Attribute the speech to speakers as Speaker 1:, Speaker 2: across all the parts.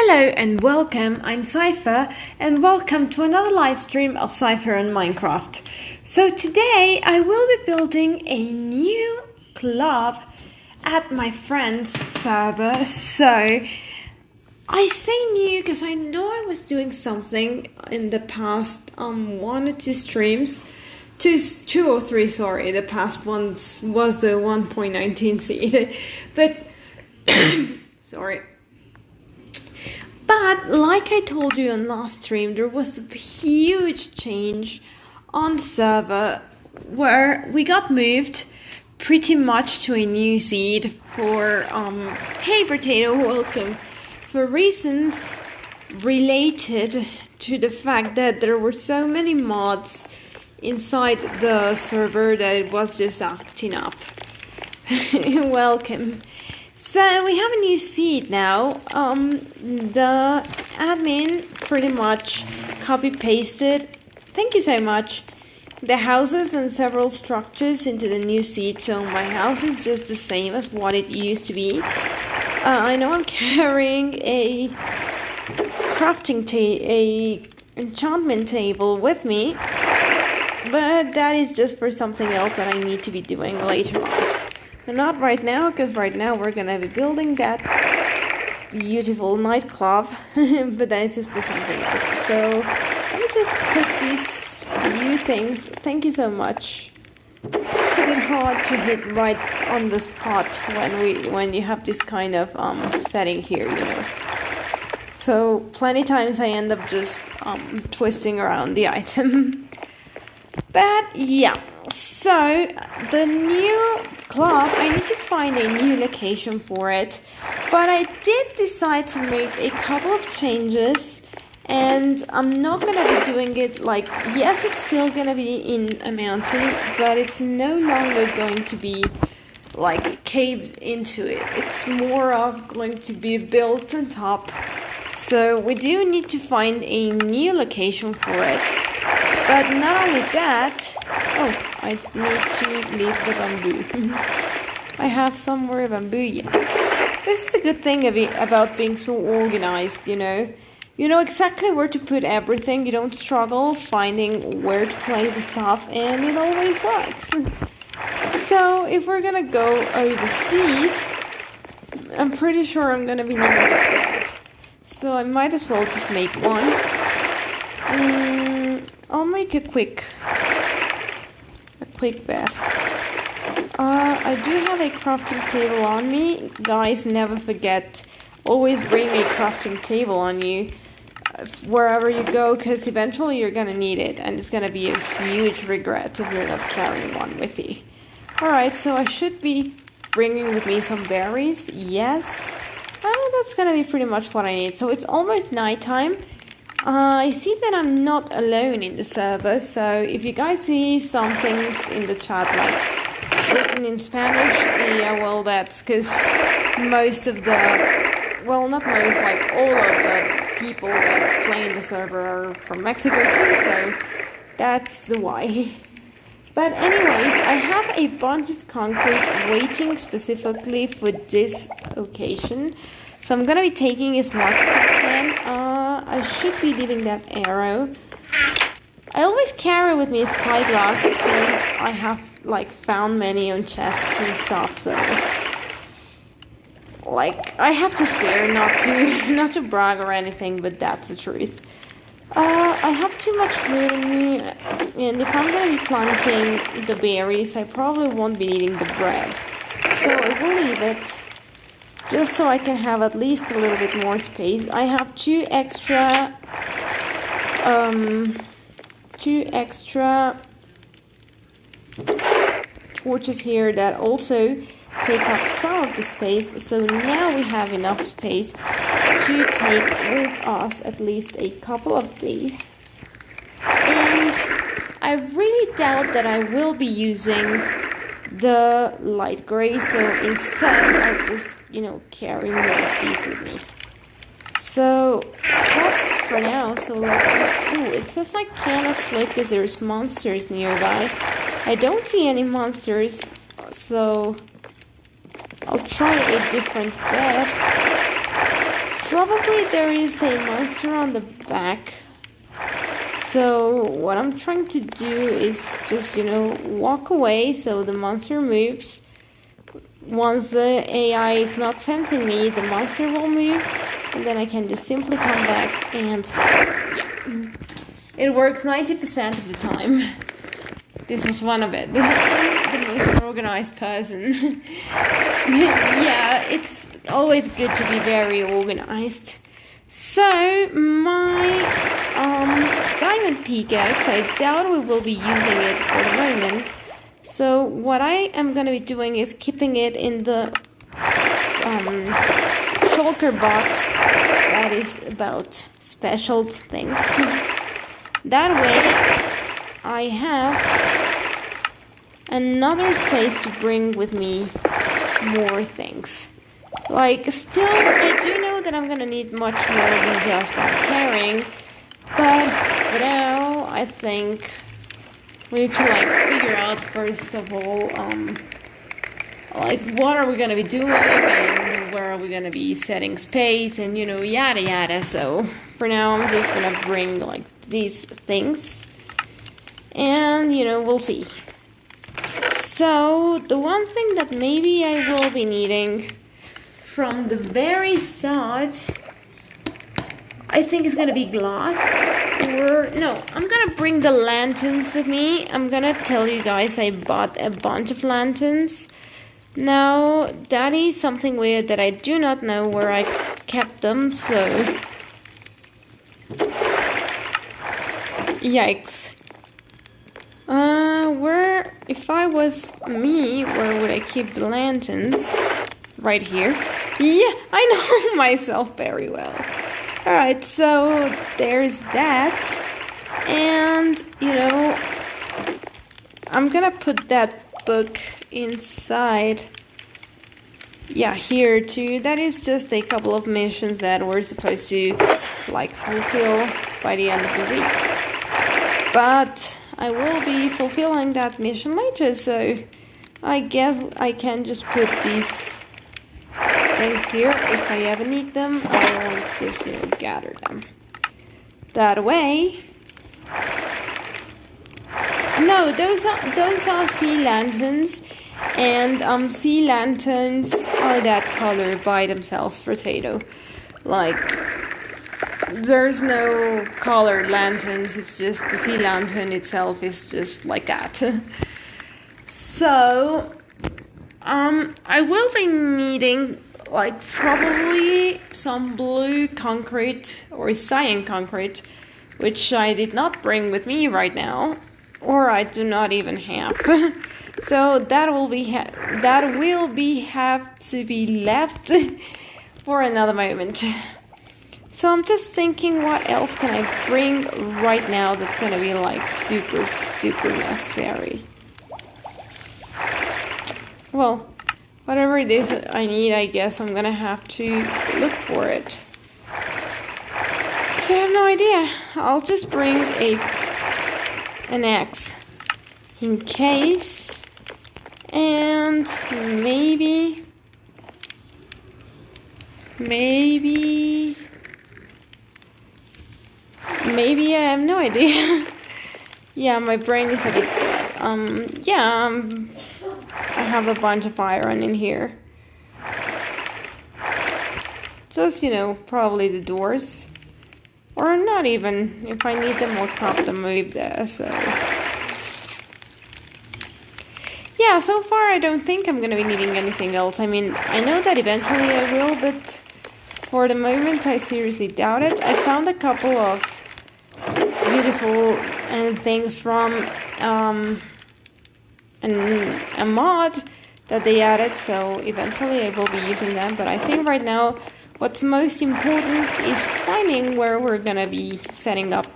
Speaker 1: Hello and welcome, I'm Cypher and welcome to another live stream of Cypher and Minecraft. So today I will be building a new club at my friend's server. So I say new because I know I was doing something in the past one or two streams. Two or three, sorry, the past ones was the 1.19 seed. But sorry. But like I told you on last stream, there was a huge change on server where we got moved pretty much to a new seed for hey potato, welcome, for reasons related to the fact that there were so many mods inside the server that it was just acting up. Welcome. So we have a new seed now. The admin pretty much copy-pasted, thank you so much, the houses and several structures into the new seed. So my house is just the same as what it used to be. I know I'm carrying a enchantment table with me, but that is just for something else that I need to be doing later on. Not right now, because right now we're gonna be building that beautiful nightclub, but that is just for something else. So let me just put these few things. Thank you so much. It's a bit hard to hit right on the spot when you have this kind of setting here, you know. So plenty times I end up just twisting around the item. But yeah. So, the new club, I need to find a new location for it, but I did decide to make a couple of changes, and I'm not going to be doing it like, yes, it's still going to be in a mountain, but it's no longer going to be like caved into it. It's more of going to be built on top. So we do need to find a new location for it. But not only that, oh, I need to leave the bamboo. I have some more bamboo, yeah. This is the good thing about being so organized, you know. You know exactly where to put everything, you don't struggle finding where to place the stuff, and it always works. So, if we're gonna go overseas, I'm pretty sure I'm gonna be needing that. So I might as well just make one. I'll make a quick bet. I do have a crafting table on me. Guys, never forget, always bring a crafting table on you wherever you go, because eventually you're gonna need it, and it's gonna be a huge regret if you're not carrying one with you. Alright, so I should be bringing with me some berries. Yes. That's gonna be pretty much what I need. So it's almost nighttime. I see that I'm not alone in the server, so if you guys see some things in the chat like written in Spanish, yeah, well, that's because most of the, well, not most, like all of the people that play in the server are from Mexico too, so that's the why. But anyways, I have a bunch of concrete waiting specifically for this occasion. So I'm gonna be taking as much as I can. I should be leaving that arrow. I always carry with me a spyglass since I have like found many on chests and stuff. So like I have to spare, not to brag or anything, but that's the truth. I have too much food in me, and if I'm gonna be planting the berries, I probably won't be needing the bread. So I will leave it. Just so I can have at least a little bit more space. I have two extra torches here that also take up some of the space. So now we have enough space to take with us at least a couple of days. And I really doubt that I will be using the light gray, so instead I'll just, you know, carry more of these with me. So that's for now. So let's just, ooh, it says I cannot sleep because there's monsters nearby. I don't see any monsters, so I'll try a different bed. probably there is a monster on the back. So what I'm trying to do is just, walk away so the monster moves. Once the AI is not sensing me, the monster will move, and then I can just simply come back and it works 90% of the time. This was one of it. The most organized person. Yeah, it's always good to be very organized. So my diamond pickaxe, I doubt we will be using it for the moment. So what I am going to be doing is keeping it in the shulker box that is about special things. That way I have another space to bring with me more things. Like, still, I do know that I'm going to need much more than just carrying. But for now, I think we need to figure out first of all, what are we gonna be doing and where are we gonna be setting space and yada yada. So for now, I'm just gonna bring these things, and we'll see. So the one thing that maybe I will be needing from the very start, I think it's gonna be glass. Or no, I'm gonna bring the lanterns with me. I'm gonna tell you guys I bought a bunch of lanterns. Now, that is something weird that I do not know where I kept them, so yikes. If I was me, where would I keep the lanterns? Right here. Yeah, I know myself very well. Alright, so there's that, and, I'm gonna put that book inside, here too. That is just a couple of missions that we're supposed to, fulfill by the end of the week. But I will be fulfilling that mission later, so I guess I can just put these things here. If I ever need them, I will just gather them. That way. No, those are sea lanterns, and sea lanterns are that color by themselves, potato. There's no colored lanterns. It's just the sea lantern itself is just like that. So I will be needing probably some blue concrete or cyan concrete, which I did not bring with me right now, or I do not even have. So that will have to be left for another moment. So I'm just thinking, what else can I bring right now that's gonna be super necessary? Well, whatever it is that I need, I guess I'm gonna have to look for it. So I have no idea. I'll just bring an axe in case, and maybe I have no idea. Yeah, my brain is a bit dead. I have a bunch of iron in here. Just, probably the doors. Or not even. If I need them, I'll crop them move there, so. Yeah, so far I don't think I'm gonna be needing anything else. I mean, I know that eventually I will, but for the moment I seriously doubt it. I found a couple of beautiful things from a mod that they added, so eventually I will be using them. But I think right now what's most important is finding where we're gonna be setting up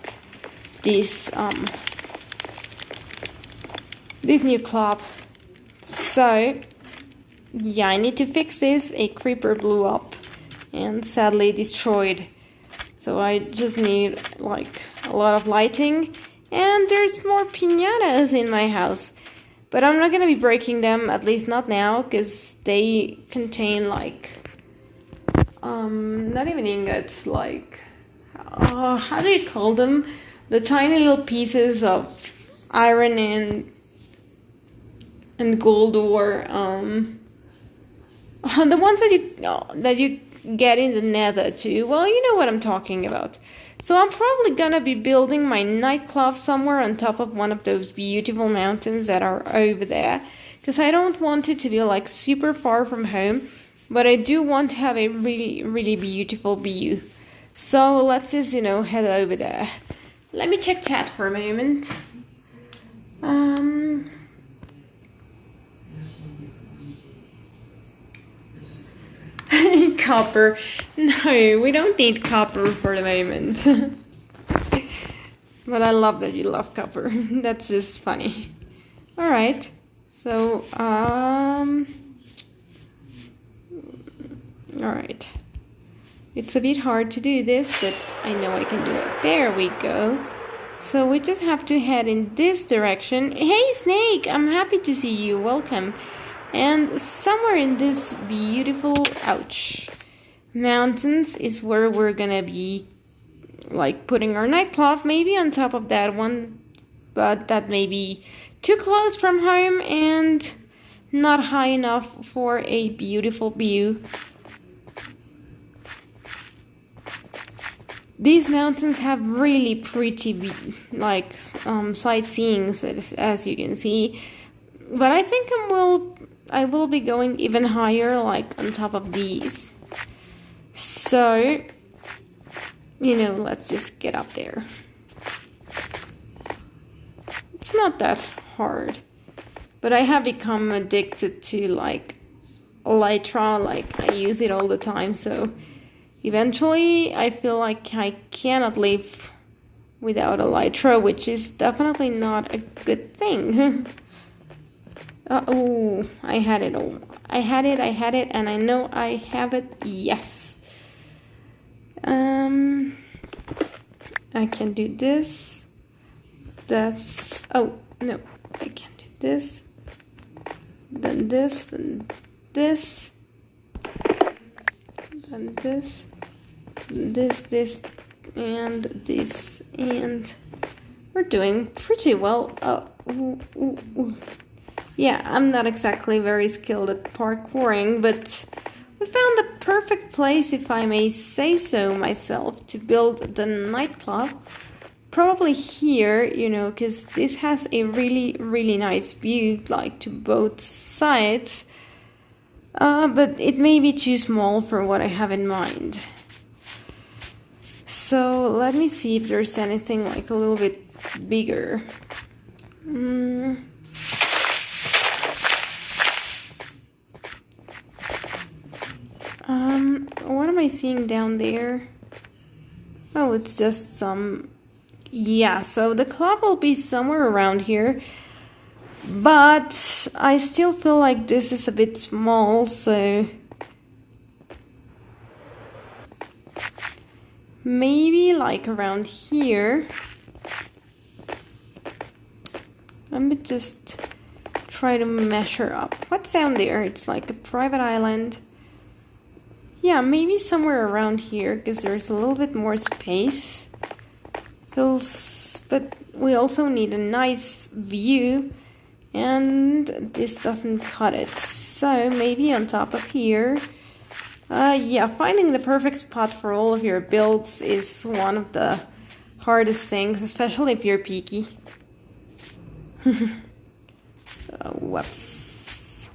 Speaker 1: this new club. So yeah, I need to fix this. A creeper blew up and sadly destroyed, so I just need a lot of lighting. And there's more piñatas in my house, but I'm not gonna be breaking them, at least not now, because they contain not even ingots, like, how do you call them? The tiny little pieces of iron and gold, or the ones that you get in the nether too. Well, you know what I'm talking about. So I'm probably gonna be building my nightclub somewhere on top of one of those beautiful mountains that are over there, because I don't want it to be like super far from home, but I do want to have a really, really beautiful view. So let's just, head over there. Let me check chat for a moment. Copper. No, we don't need copper for the moment. But I love that you love copper. That's just funny. Alright. So, alright. It's a bit hard to do this, but I know I can do it. There we go. So we just have to head in this direction. Hey, Snake! I'm happy to see you. Welcome. And somewhere in this beautiful, mountains is where we're gonna be, like, putting our nightclub, maybe on top of that one, but that may be too close from home and not high enough for a beautiful view. These mountains have really pretty, sightseeing, as you can see, but I think I will be going even higher, like on top of these. So, let's just get up there. It's not that hard, but I have become addicted to Elytra, I use it all the time, so eventually I feel like I cannot live without Elytra, which is definitely not a good thing. Oh, I had it, and I know I have it, yes. I can do this. Oh, no, I can't do this. Then this, then this. Then this, and this, and we're doing pretty well. Yeah, I'm not exactly very skilled at parkouring, but we found the perfect place, if I may say so myself, to build the nightclub. Probably here, because this has a really, really nice view, to both sides. But it may be too small for what I have in mind. So let me see if there's anything a little bit bigger. What am I seeing down there? Oh, it's just some... Yeah, so the club will be somewhere around here. But I still feel like this is a bit small, so... maybe around here. Let me just try to measure up. What's down there? It's like a private island. Yeah, maybe somewhere around here, because there's a little bit more space. But we also need a nice view, and this doesn't cut it. So maybe on top of here. Yeah, finding the perfect spot for all of your builds is one of the hardest things, especially if you're picky. Whoops.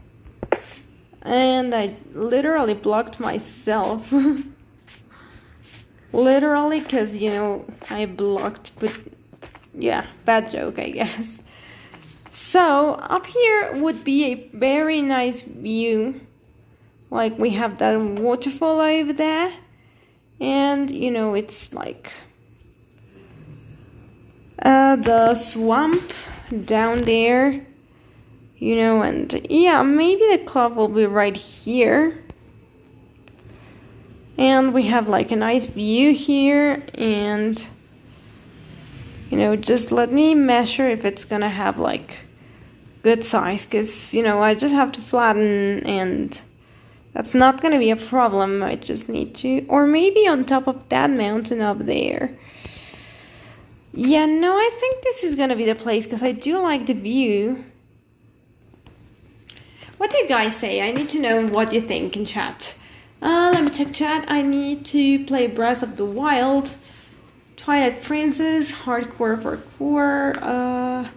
Speaker 1: And I literally blocked myself. Literally, because, I blocked, but yeah, bad joke, I guess. So, up here would be a very nice view. We have that waterfall over there. And, it's the swamp down there. And yeah, maybe the club will be right here. And we have a nice view here, and just let me measure if it's gonna have good size, because I just have to flatten and That's not gonna be a problem. I just need to, or maybe on top of that mountain up there. Yeah, no, I think this is gonna be the place because I do like the view. What do you guys say? I need to know what you think in chat. Let me check chat. I need to play Breath of the Wild, Twilight Princess, Hardcore Parkour.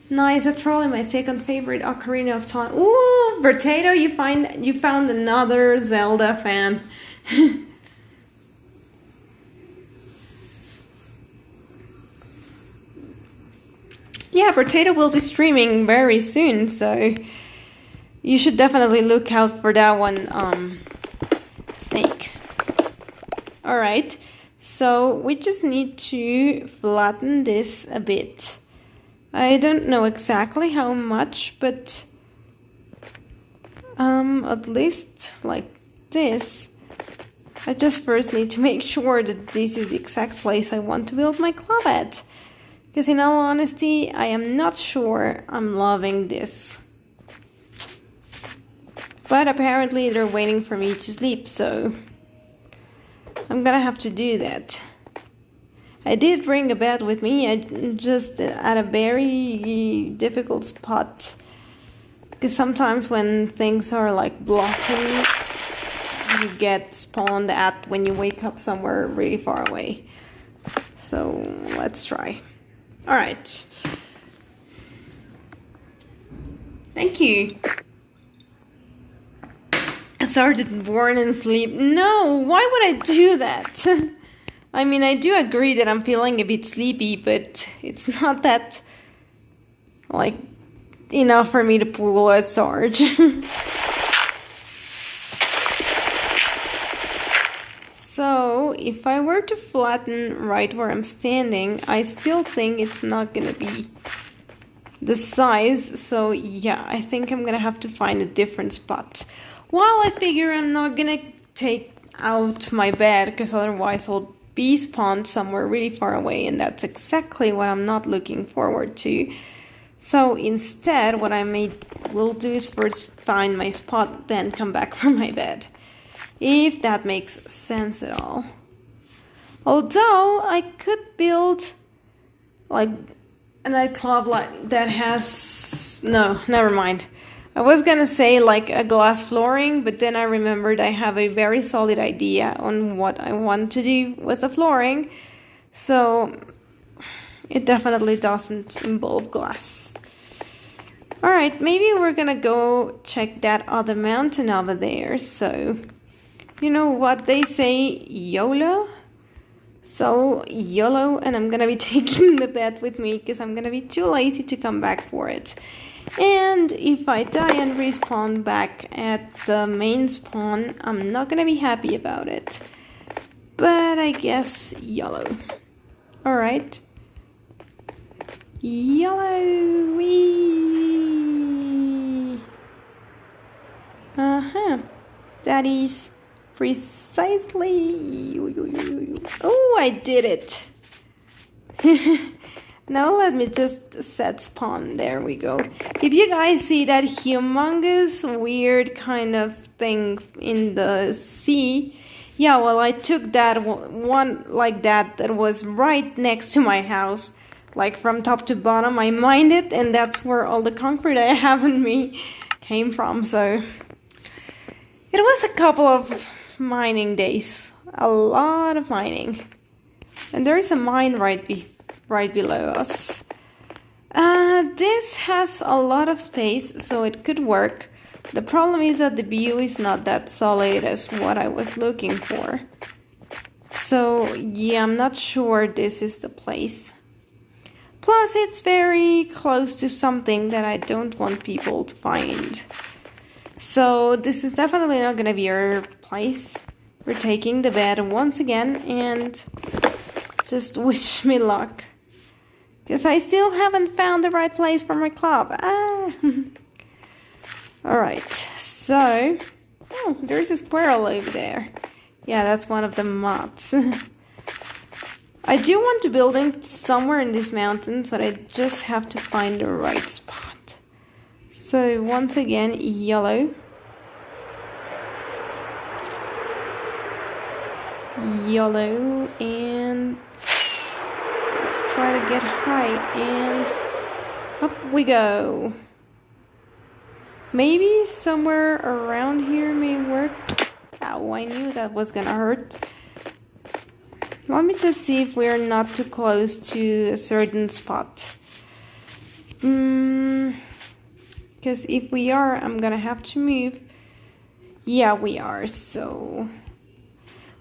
Speaker 1: Nice. That's probably my second favorite Ocarina of Time. Ooh, Potato, you found another Zelda fan. Yeah, Potato will be streaming very soon, so you should definitely look out for that one, Snake. Alright, so we just need to flatten this a bit. I don't know exactly how much, but at least like this. I just first need to make sure that this is the exact place I want to build my club at. Because in all honesty, I am not sure I'm loving this. But apparently they're waiting for me to sleep, so I'm gonna have to do that. I did bring a bed with me, I just at a very difficult spot. Because sometimes when things are like blocking, you get spawned at when you wake up somewhere really far away. So let's try. Alright. Thank you. I started born and sleep. No, why would I do that? I mean, I do agree that I'm feeling a bit sleepy, but it's not that, like, enough for me to pull a Sarge. So, if I were to flatten right where I'm standing, I still think it's not gonna be the size. So, yeah, I think I'm gonna have to find a different spot. While I figure I'm not gonna take out my bed, because otherwise I'll be spawned somewhere really far away, and that's exactly what I'm not looking forward to. So instead, what I will do is first find my spot, then come back for my bed. If that makes sense at all. Although I could build like a nightclub like that has... No, never mind. I was gonna say like a glass flooring, but then I remembered I have a very solid idea on what I want to do with the flooring. So it definitely doesn't involve glass. Alright, maybe we're gonna go check that other mountain over there. So, you know what they say, YOLO? So, YOLO, and I'm gonna be taking the bed with me because I'm gonna be too lazy to come back for it. And if I die and respawn back at the main spawn, I'm not gonna be happy about it. But I guess YOLO. Alright. YOLO! Wee! Uh-huh. That is precisely... Oh, I did it! Now let me just set spawn. There we go. If you guys see that humongous weird kind of thing in the sea, yeah, well, I took that one like that was right next to my house, like from top to bottom. I mined it, and that's where all the concrete I have in me came from. So it was a couple of mining days, a lot of mining, and there is a mine right below us. This has a lot of space, so it could work. The problem is that the view is not that solid as what I was looking for. So yeah, I'm not sure this is the place. Plus, it's very close to something that I don't want people to find. So this is definitely not gonna be our place. We're taking the bed once again, and just wish me luck. Because I still haven't found the right place for my club. Alright, so... Oh, there's a squirrel over there. Yeah, that's one of the mods. I do want to build it somewhere in these mountains, but I just have to find the right spot. So, once again, yellow. yellow, and let's try to get high, and up we go. Maybe somewhere around here may work. Ow, I knew that was gonna hurt. Let me just see if we're not too close to a certain spot. Because if we are, I'm gonna have to move. Yeah, we are, so...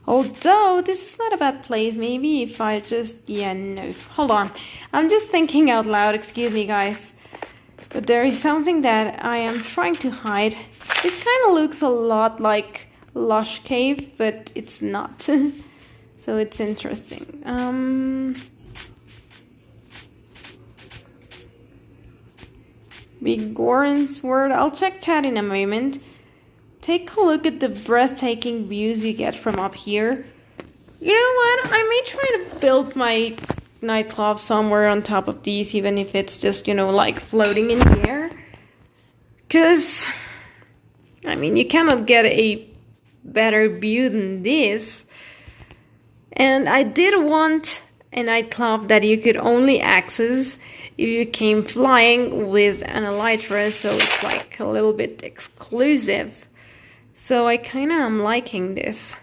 Speaker 1: Although, this is not a bad place. Maybe if I just... Yeah, no. Hold on. I'm just thinking out loud. Excuse me, guys. But there is something that I am trying to hide. It kind of looks a lot like Lush Cave, but it's not. So it's interesting. Big Goran's word. I'll check chat in a moment. Take a look at the breathtaking views you get from up here. You know what? I may try to build my nightclub somewhere on top of these, even if it's just, you know, like floating in the air. Because, I mean, you cannot get a better view than this. And I did want a nightclub that you could only access if you came flying with an elytra, so it's like a little bit exclusive. So I kind of am liking this.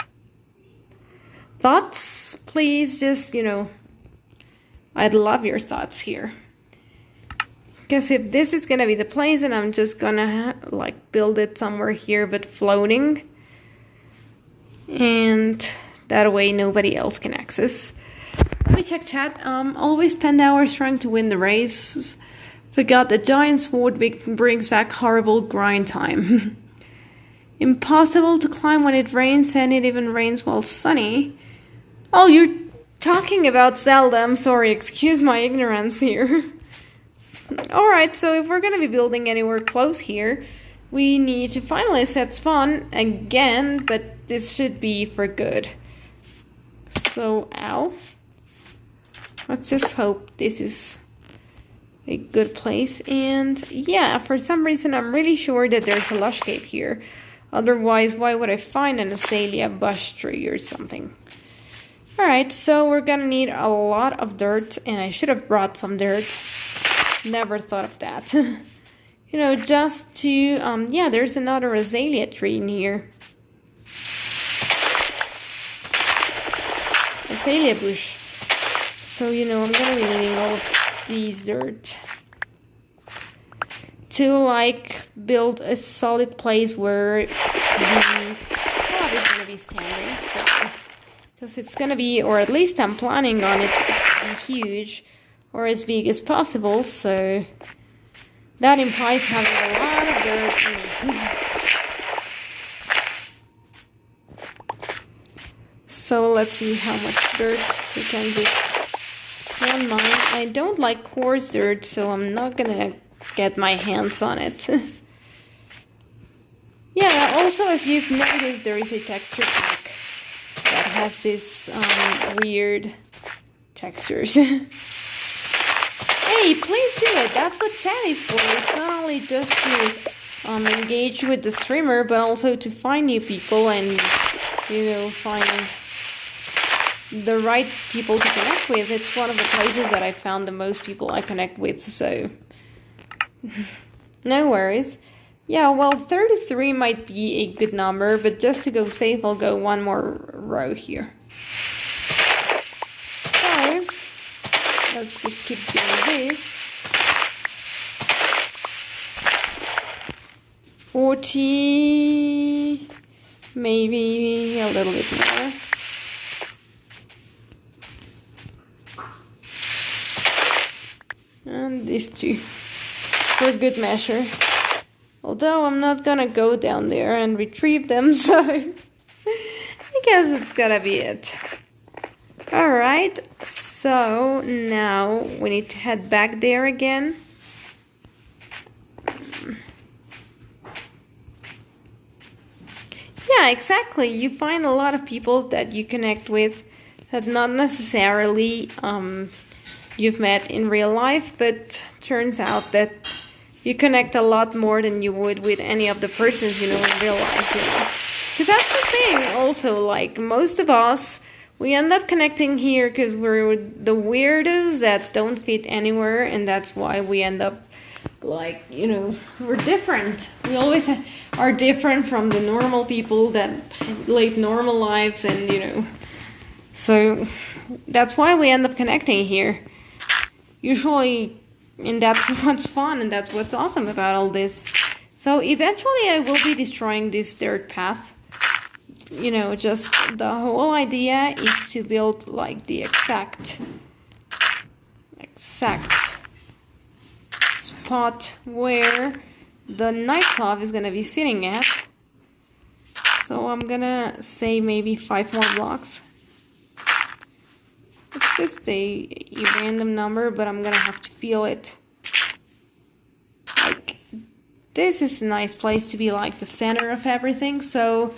Speaker 1: Thoughts? Please just, you know, I'd love your thoughts here. Because if this is gonna be the place, and I'm just gonna like build it somewhere here but floating, and that way nobody else can access. Let me check chat. Always spend hours trying to win the race. Forgot the giant sword brings back horrible grind time. Impossible to climb when it rains, and it even rains while sunny. Oh, you're talking about Zelda. I'm sorry, excuse my ignorance here. Alright, so if we're gonna be building anywhere close here, we need to finally set spawn again, but this should be for good. So, ow. Let's just hope this is a good place. And yeah, for some reason I'm really sure that there's a lush cave here. Otherwise, why would I find an azalea bush tree or something? Alright, so we're gonna need a lot of dirt, and I should have brought some dirt. Never thought of that. You know, just to, yeah, there's another azalea tree in here. Azalea bush. So, you know, I'm gonna be needing all of these dirt to, like, build a solid place where the pod is gonna be standing, so... Because it's gonna be, or at least I'm planning on it to be huge, or as big as possible, so... That implies having a lot of dirt. So let's see how much dirt we can do. Never mind, I don't like coarse dirt, so I'm not gonna get my hands on it. Yeah, also as you've noticed, there is a texture pack that has this weird textures. Hey, please do it. That's what chat is for. It's not only just to engage with the streamer, but also to find new people and, you know, find the right people to connect with. It's one of the places that I found the most people I connect with, so no worries. Yeah, well, 33 might be a good number, but just to go safe, I'll go one more row here. So, let's just keep doing this. 40, maybe a little bit more. And these two, for good measure. Although I'm not gonna go down there and retrieve them, so I guess it's gonna be it. Alright, so now we need to head back there again. Yeah, exactly. You find a lot of people that you connect with that not necessarily you've met in real life, but turns out that you connect a lot more than you would with any of the persons you know in real life, you know. Because that's the thing also, like most of us, we end up connecting here because we're the weirdos that don't fit anywhere, and that's why we end up like, you know, we're different. We always are different from the normal people that live normal lives, and you know, so that's why we end up connecting here. Usually, and that's what's fun, and that's what's awesome about all this. So eventually I will be destroying this dirt path. You know, just the whole idea is to build like the exact spot where the nightclub is gonna be sitting at. So I'm gonna say maybe 5 more blocks. It's just a random number, but I'm gonna have to feel it. Like, this is a nice place to be like the center of everything. So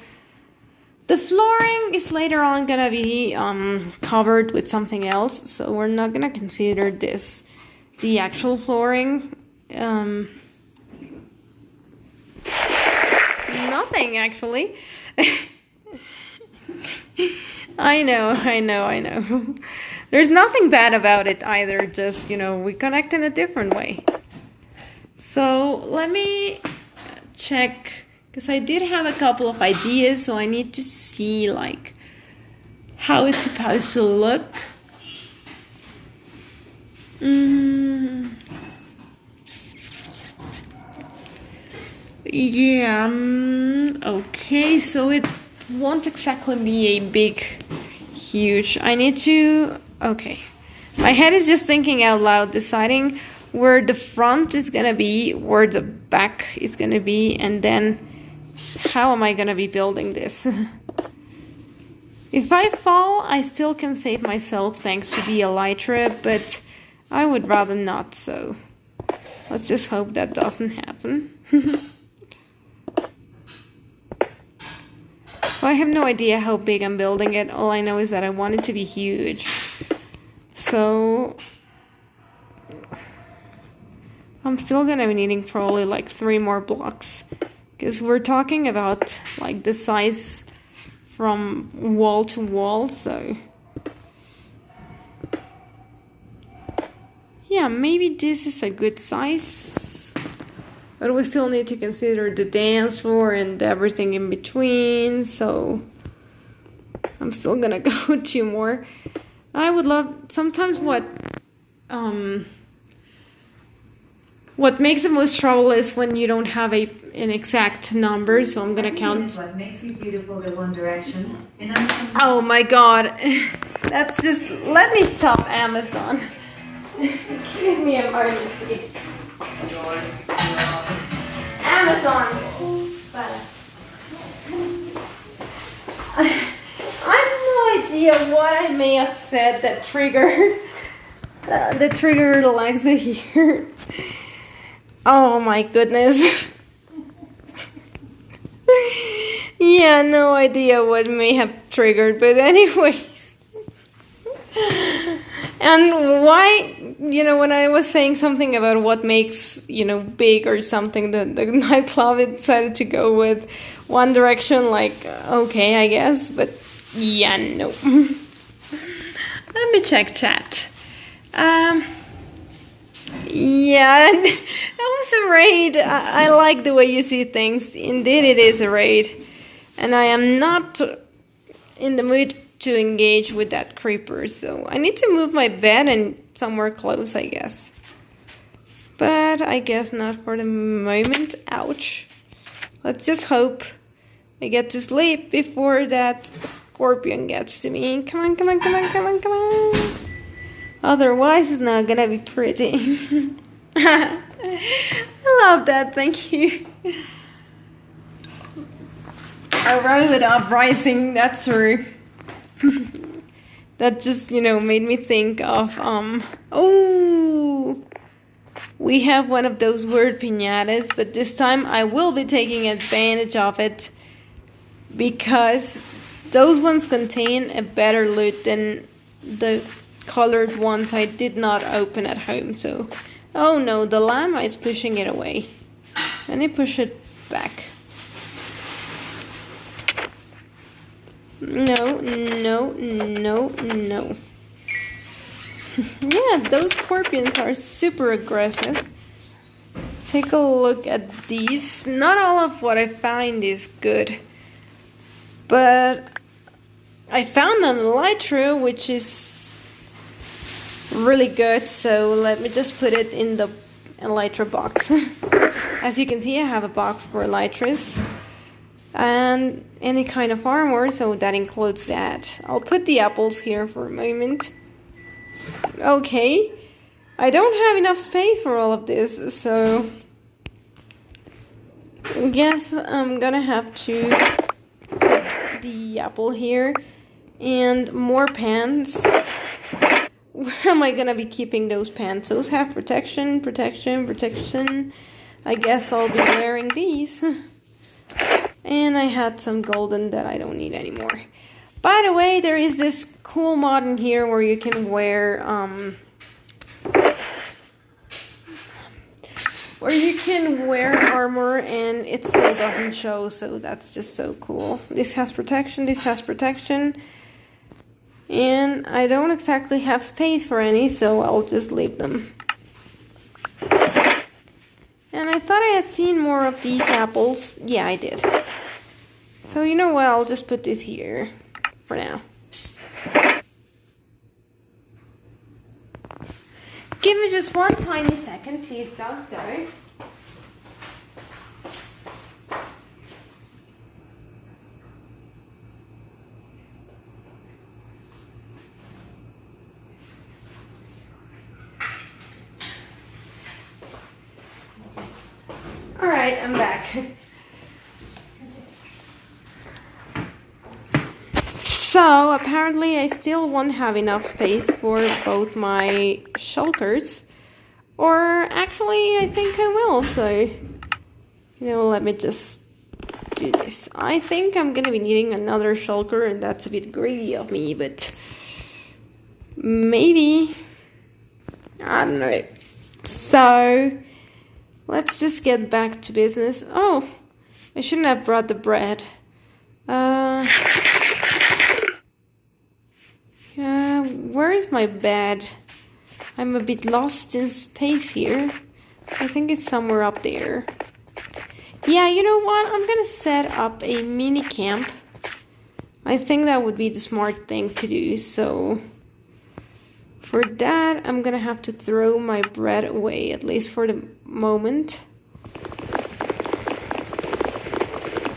Speaker 1: the flooring is later on gonna be covered with something else, so we're not gonna consider this the actual flooring. Nothing actually. I know. There's nothing bad about it either, just, you know, we connect in a different way. So let me check. Because I did have a couple of ideas, so I need to see like how it's supposed to look. Yeah, okay, so it won't exactly be a big, huge. I need to, okay. My head is just thinking out loud, deciding where the front is gonna be, where the back is gonna be, and then how am I gonna be building this? If I fall, I still can save myself thanks to the elytra, but I would rather not, so let's just hope that doesn't happen. Well, I have no idea how big I'm building it. All I know is that I want it to be huge. So I'm still gonna be needing probably like 3 more blocks. Because we're talking about like the size from wall to wall, so yeah, maybe this is a good size. But we still need to consider the dance floor and everything in between, so I'm still gonna go 2 more. I would love, sometimes what makes the most trouble is when you don't have an exact number, so I'm gonna count.
Speaker 2: What makes you beautiful, the One Direction.
Speaker 1: Oh my god. That's just, let me stop Amazon. Give me a moment, please. Amazon. I have no idea what I may have said that triggered Alexa here. Oh my goodness. Yeah, no idea what may have triggered, but anyways. And why, you know, when I was saying something about what makes, you know, big or something, the nightclub decided to go with One Direction, like, okay, I guess, but yeah, no. Let me check chat. Yeah, that was a raid. I like the way you see things. Indeed, it is a raid. And I am not in the mood to engage with that creeper, so I need to move my bed and somewhere close, I guess. But I guess not for the moment. Ouch. Let's just hope I get to sleep before that scorpion gets to me. Come on, come on, come on, come on, come on. Otherwise, it's not gonna be pretty. I love that, thank you. A robot uprising, that's true. That just, you know, made me think of, oh, we have one of those weird piñatas, but this time I will be taking advantage of it because those ones contain a better loot than the colored ones I did not open at home. So, oh no, the llama is pushing it away. Let me push it back. No, no, no, no. Yeah, those scorpions are super aggressive. Take a look at these. Not all of what I find is good, but I found an elytra which is really good, so let me just put it in the elytra box. As you can see, I have a box for elytras and any kind of armor, so that includes that. I'll put the apples here for a moment. Okay, I don't have enough space for all of this, so I guess I'm gonna have to put the apple here and more pants. Where am I gonna be keeping those pants? Those have protection, protection, protection. I guess I'll be wearing these. And I had some golden that I don't need anymore. By the way, there is this cool mod in here where you can wear armor and it still doesn't show, so that's just so cool. This has protection, this has protection. And I don't exactly have space for any, so I'll just leave them. And I thought I had seen more of these apples. Yeah, I did. So you know what, I'll just put this here for now. Give me just one tiny second, please don't go. Alright, I'm back. So, apparently I still won't have enough space for both my shulkers. Or, actually, I think I will, so... You know, let me just do this. I think I'm gonna be needing another shulker, and that's a bit greedy of me, but... maybe... I don't know. So... let's just get back to business. Oh, I shouldn't have brought the bread. Where is my bed? I'm a bit lost in space here. I think it's somewhere up there. Yeah, you know what? I'm gonna set up a mini camp. I think that would be the smart thing to do, so... for that, I'm gonna have to throw my bread away, at least for the moment.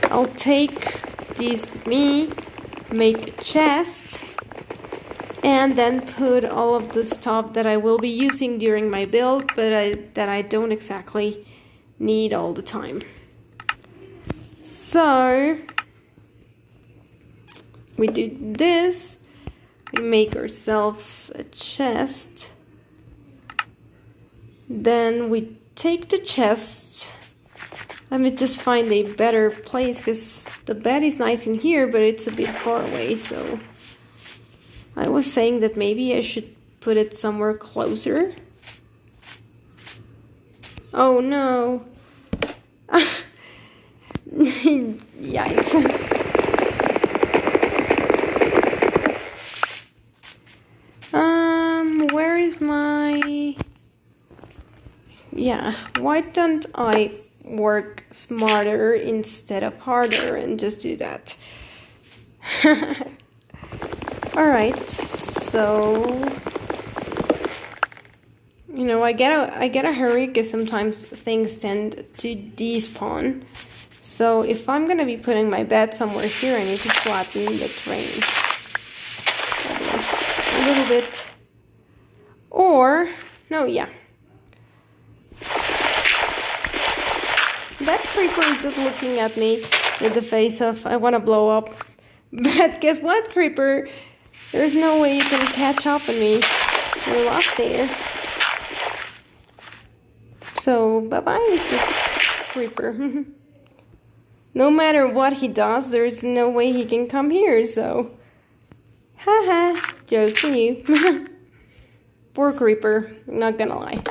Speaker 1: I'll take these with me, make a chest, and then put all of the stuff that I will be using during my build, but that I don't exactly need all the time. So, we do this. We make ourselves a chest. Then we take the chest. Let me just find a better place, because the bed is nice in here, but it's a bit far away, so... I was saying that maybe I should put it somewhere closer. Oh no. Yikes. Where is my... yeah, why don't I work smarter instead of harder and just do that? Alright, so... you know, I gotta hurry because sometimes things tend to despawn. So if I'm gonna be putting my bed somewhere here, I need to flatten the terrain. At least a little bit. Or, no, yeah. That creeper is just looking at me with the face of, I want to blow up. But guess what, creeper? There's no way you can catch up on me. You're lost there. So, bye-bye, Mr. Creeper. No matter what he does, there's no way he can come here, so... haha, joke's on you. Poor creeper, not gonna lie.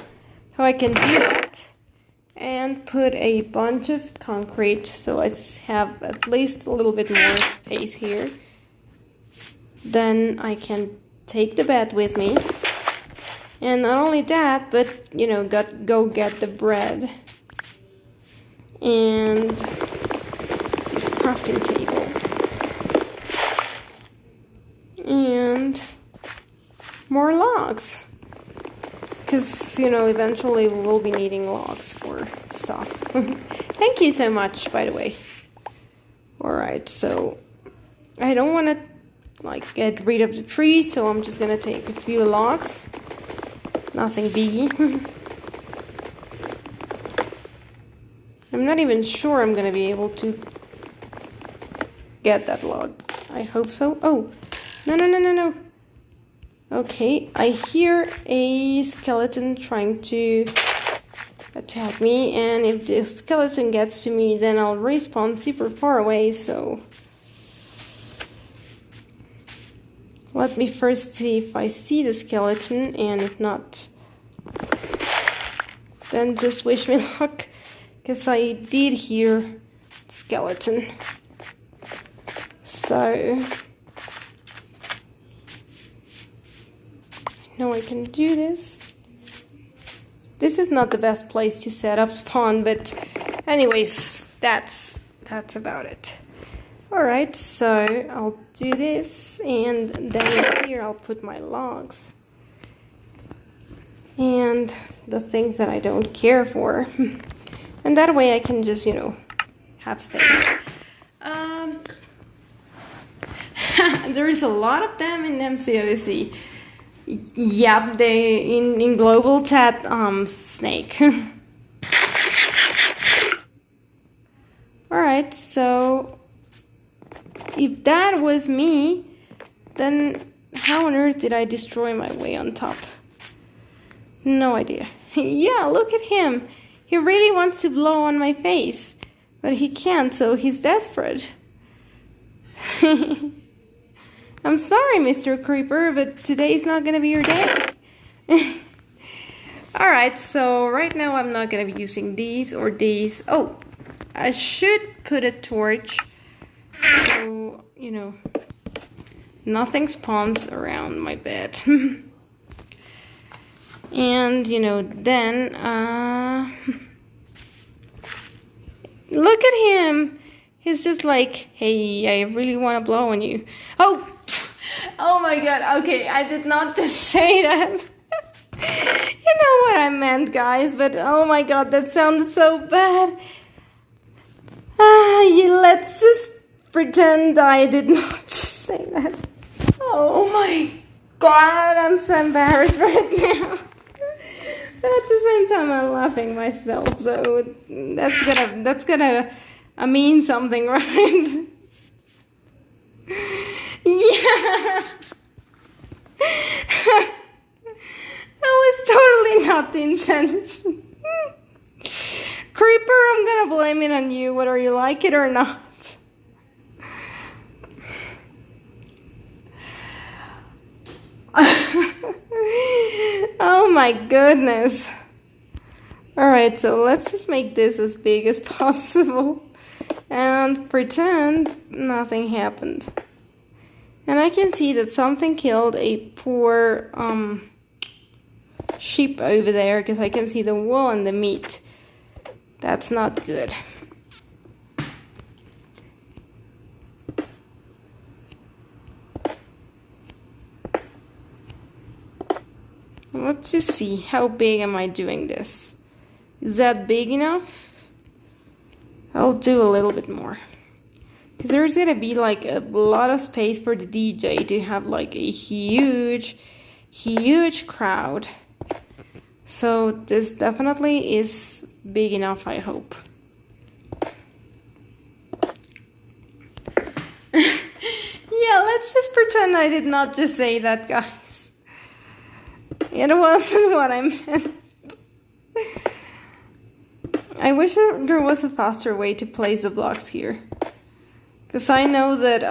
Speaker 1: So I can do that. And put a bunch of concrete, so I have at least a little bit more space here. then I can take the bed with me. And not only that, but, you know, go get the bread. And this crafting table. And more logs. Because, you know, eventually we will be needing logs for stuff. Thank you so much, by the way. Alright, so I don't want to, like, get rid of the trees, so I'm just going to take a few logs. Nothing biggie. I'm not even sure I'm going to be able to get that log. I hope so. Oh, no. Okay, I hear a skeleton trying to attack me, and if the skeleton gets to me, then I'll respawn super far away, so let me first see if I see the skeleton, and if not, then just wish me luck, because I did hear skeleton. So no, I can do this. This is not the best place to set up spawn, but anyways, that's about it. Alright, so I'll do this, and then here I'll put my logs. And the things that I don't care for. And that way I can just, you know, have space. There's a lot of them in MCOC. Yep, they in global chat, snake. Alright, so if that was me, then how on earth did I destroy my way on top? No idea. Yeah, look at him. He really wants to blow on my face, but he can't, so he's desperate. I'm sorry, Mr. Creeper, but today's not gonna be your day. Alright, so right now I'm not gonna be using these or these. Oh, I should put a torch so, you know, nothing spawns around my bed. And, you know, then, look at him. He's just like, hey, I really want to blow on you. Oh my god, okay, I did not just say that. You know what I meant, guys, but oh my god, that sounded so bad. Let's just pretend I did not just say that. Oh my god, I'm so embarrassed right now. But at the same time, I'm laughing myself, so that's gonna mean something, right? Yeah. That was totally not the intention. Creeper, I'm gonna blame it on you, whether you like it or not. Oh my goodness. Alright, so let's just make this as big as possible and pretend nothing happened. And I can see that something killed a poor sheep over there, because I can see the wool and the meat. That's not good. Let's just see, how big am I doing this? Is that big enough? I'll do a little bit more. Because there's gonna be like a lot of space for the DJ to have like a huge crowd. So this definitely is big enough, I hope. Yeah, let's just pretend I did not just say that, guys. It wasn't what I meant. I wish there was a faster way to place the blocks here. Because I know that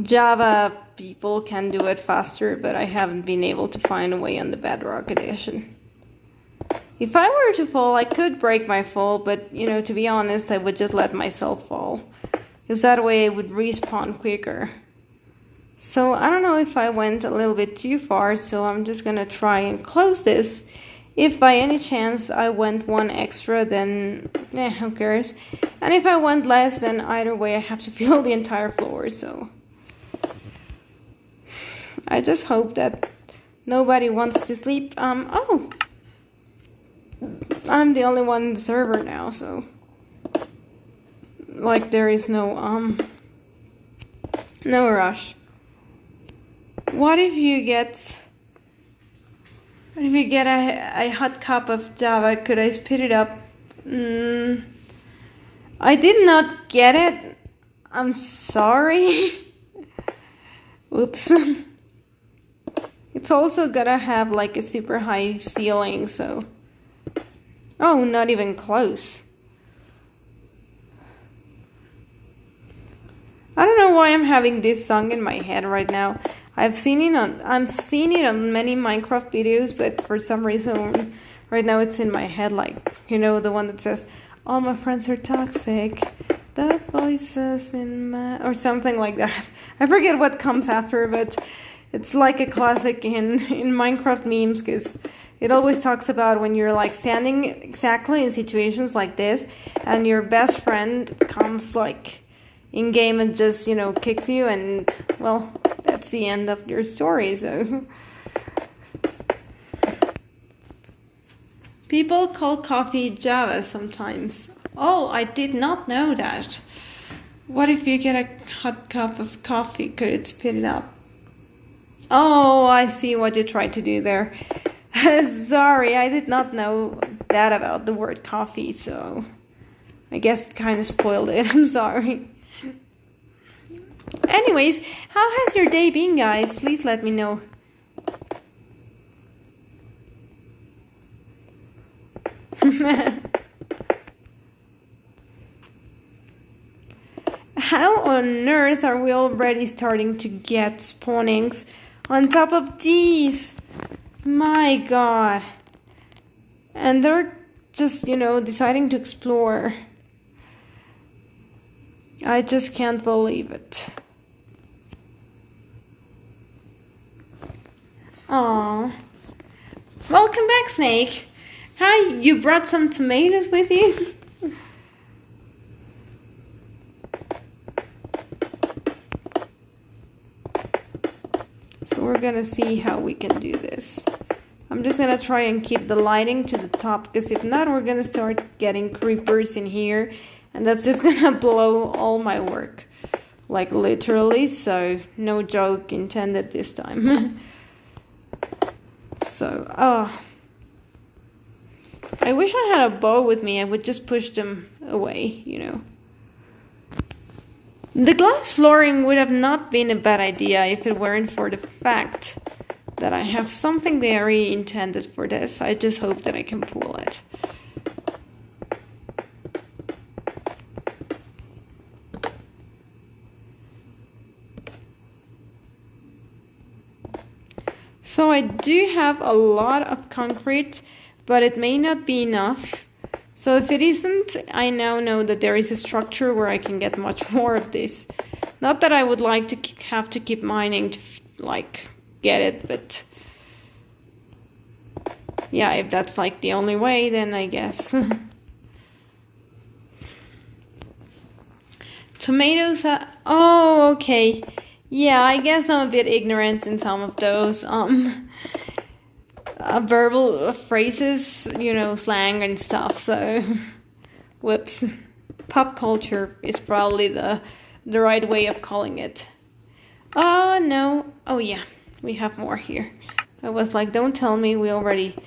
Speaker 1: Java people can do it faster, but I haven't been able to find a way on the Bedrock edition. If I were to fall, I could break my fall, but, you know, to be honest, I would just let myself fall. Because that way I would respawn quicker. So I don't know if I went a little bit too far, so I'm just gonna try and close this. If by any chance I went one extra, then who cares? And if I went less, then either way I have to fill the entire floor, so I just hope that nobody wants to sleep. Oh, I'm the only one in the server now, so like there is no rush. What if you get a hot cup of Java? Could I speed it up? I did not get it. I'm sorry. Oops. It's also gotta have like a super high ceiling, so... Oh, not even close. I don't know why I'm having this song in my head right now. I'm seeing it on many Minecraft videos, but for some reason right now it's in my head, like, you know, the one that says, all my friends are toxic, the voices in my... or something like that. I forget what comes after, but it's like a classic in Minecraft memes, because it always talks about when you're like standing exactly in situations like this, and your best friend comes like in game and just, you know, kicks you, and well, that's the end of your story. So people call coffee Java sometimes. Oh, I did not know that. What if you get a hot cup of coffee? Could it speed it up? Oh, I see what you tried to do there. Sorry, I did not know that about the word coffee, so I guess it kind of spoiled it. I'm sorry. Anyways, how has your day been, guys? Please let me know. How on earth are we already starting to get spawnings on top of these? My god. And they're just, you know, deciding to explore. I just can't believe it. Aww. Welcome back, Snake. Hi, you brought some tomatoes with you? So we're gonna see how we can do this. I'm just gonna try and keep the lighting to the top, because if not, we're gonna start getting creepers in here, and that's just gonna blow all my work. Like literally, so no joke intended this time. So, I wish I had a bow with me. I would just push them away, you know. The glass flooring would have not been a bad idea if it weren't for the fact that I have something very intended for this. I just hope that I can pull it. So I do have a lot of concrete, but it may not be enough. So if it isn't, I now know that there is a structure where I can get much more of this. Not that I would like to have to keep mining to like get it, but yeah, if that's like the only way, then I guess. Tomatoes, oh, okay. Yeah, I guess I'm a bit ignorant in some of those verbal phrases, you know, slang and stuff, so whoops. Pop culture is probably the right way of calling it. Oh, no. Oh, yeah, we have more here. I was like, don't tell me we already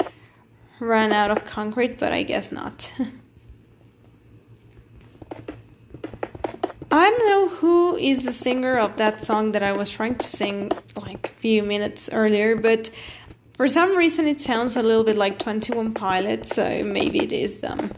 Speaker 1: ran out of concrete, but I guess not. I don't know who is the singer of that song that I was trying to sing like a few minutes earlier, but for some reason it sounds a little bit like 21 Pilots, so maybe it is them.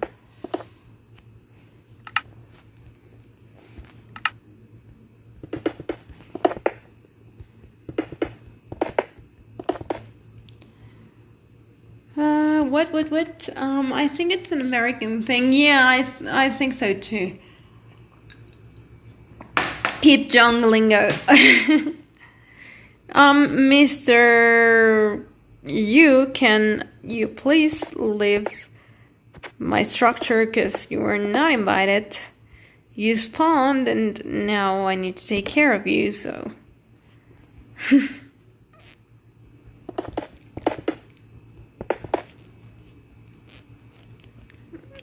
Speaker 1: What? I think it's an American thing. Yeah, I think so too. Keep jungling go. Mr. Can you please leave my structure because you were not invited? You spawned and now I need to take care of you, so...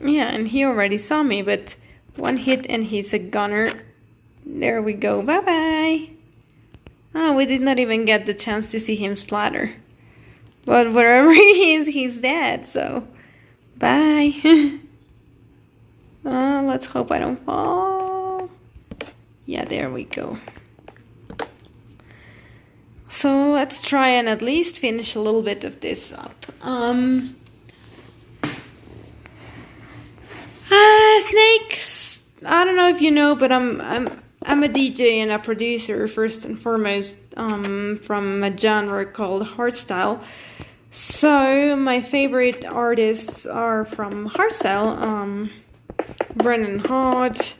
Speaker 1: Yeah, and he already saw me, but one hit and he's a gunner. There we go, bye-bye. Oh, we did not even get the chance to see him splatter. But wherever he is, he's dead, so... Bye. Let's hope I don't fall. Yeah, there we go. So let's try and at least finish a little bit of this up. Snakes. I don't know if you know, but I'm a DJ and a producer first and foremost, from a genre called hardstyle. So my favorite artists are from hardstyle. Brennan Hodge,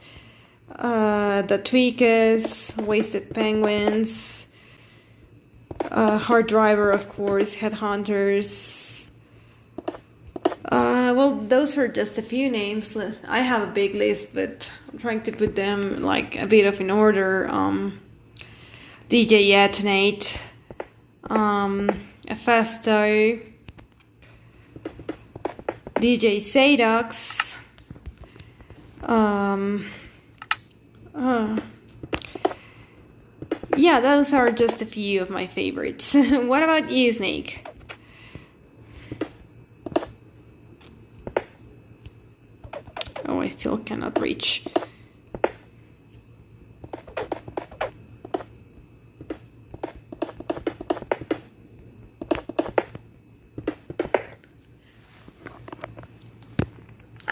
Speaker 1: The Tweakers, Wasted Penguins, Hard Driver, of course, Headhunters. Well, those are just a few names. I have a big list, but I'm trying to put them like a bit of in order. DJ Yatinate, Festo, DJ Sadox, yeah, those are just a few of my favorites. What about you, Snake? Oh, I still cannot reach.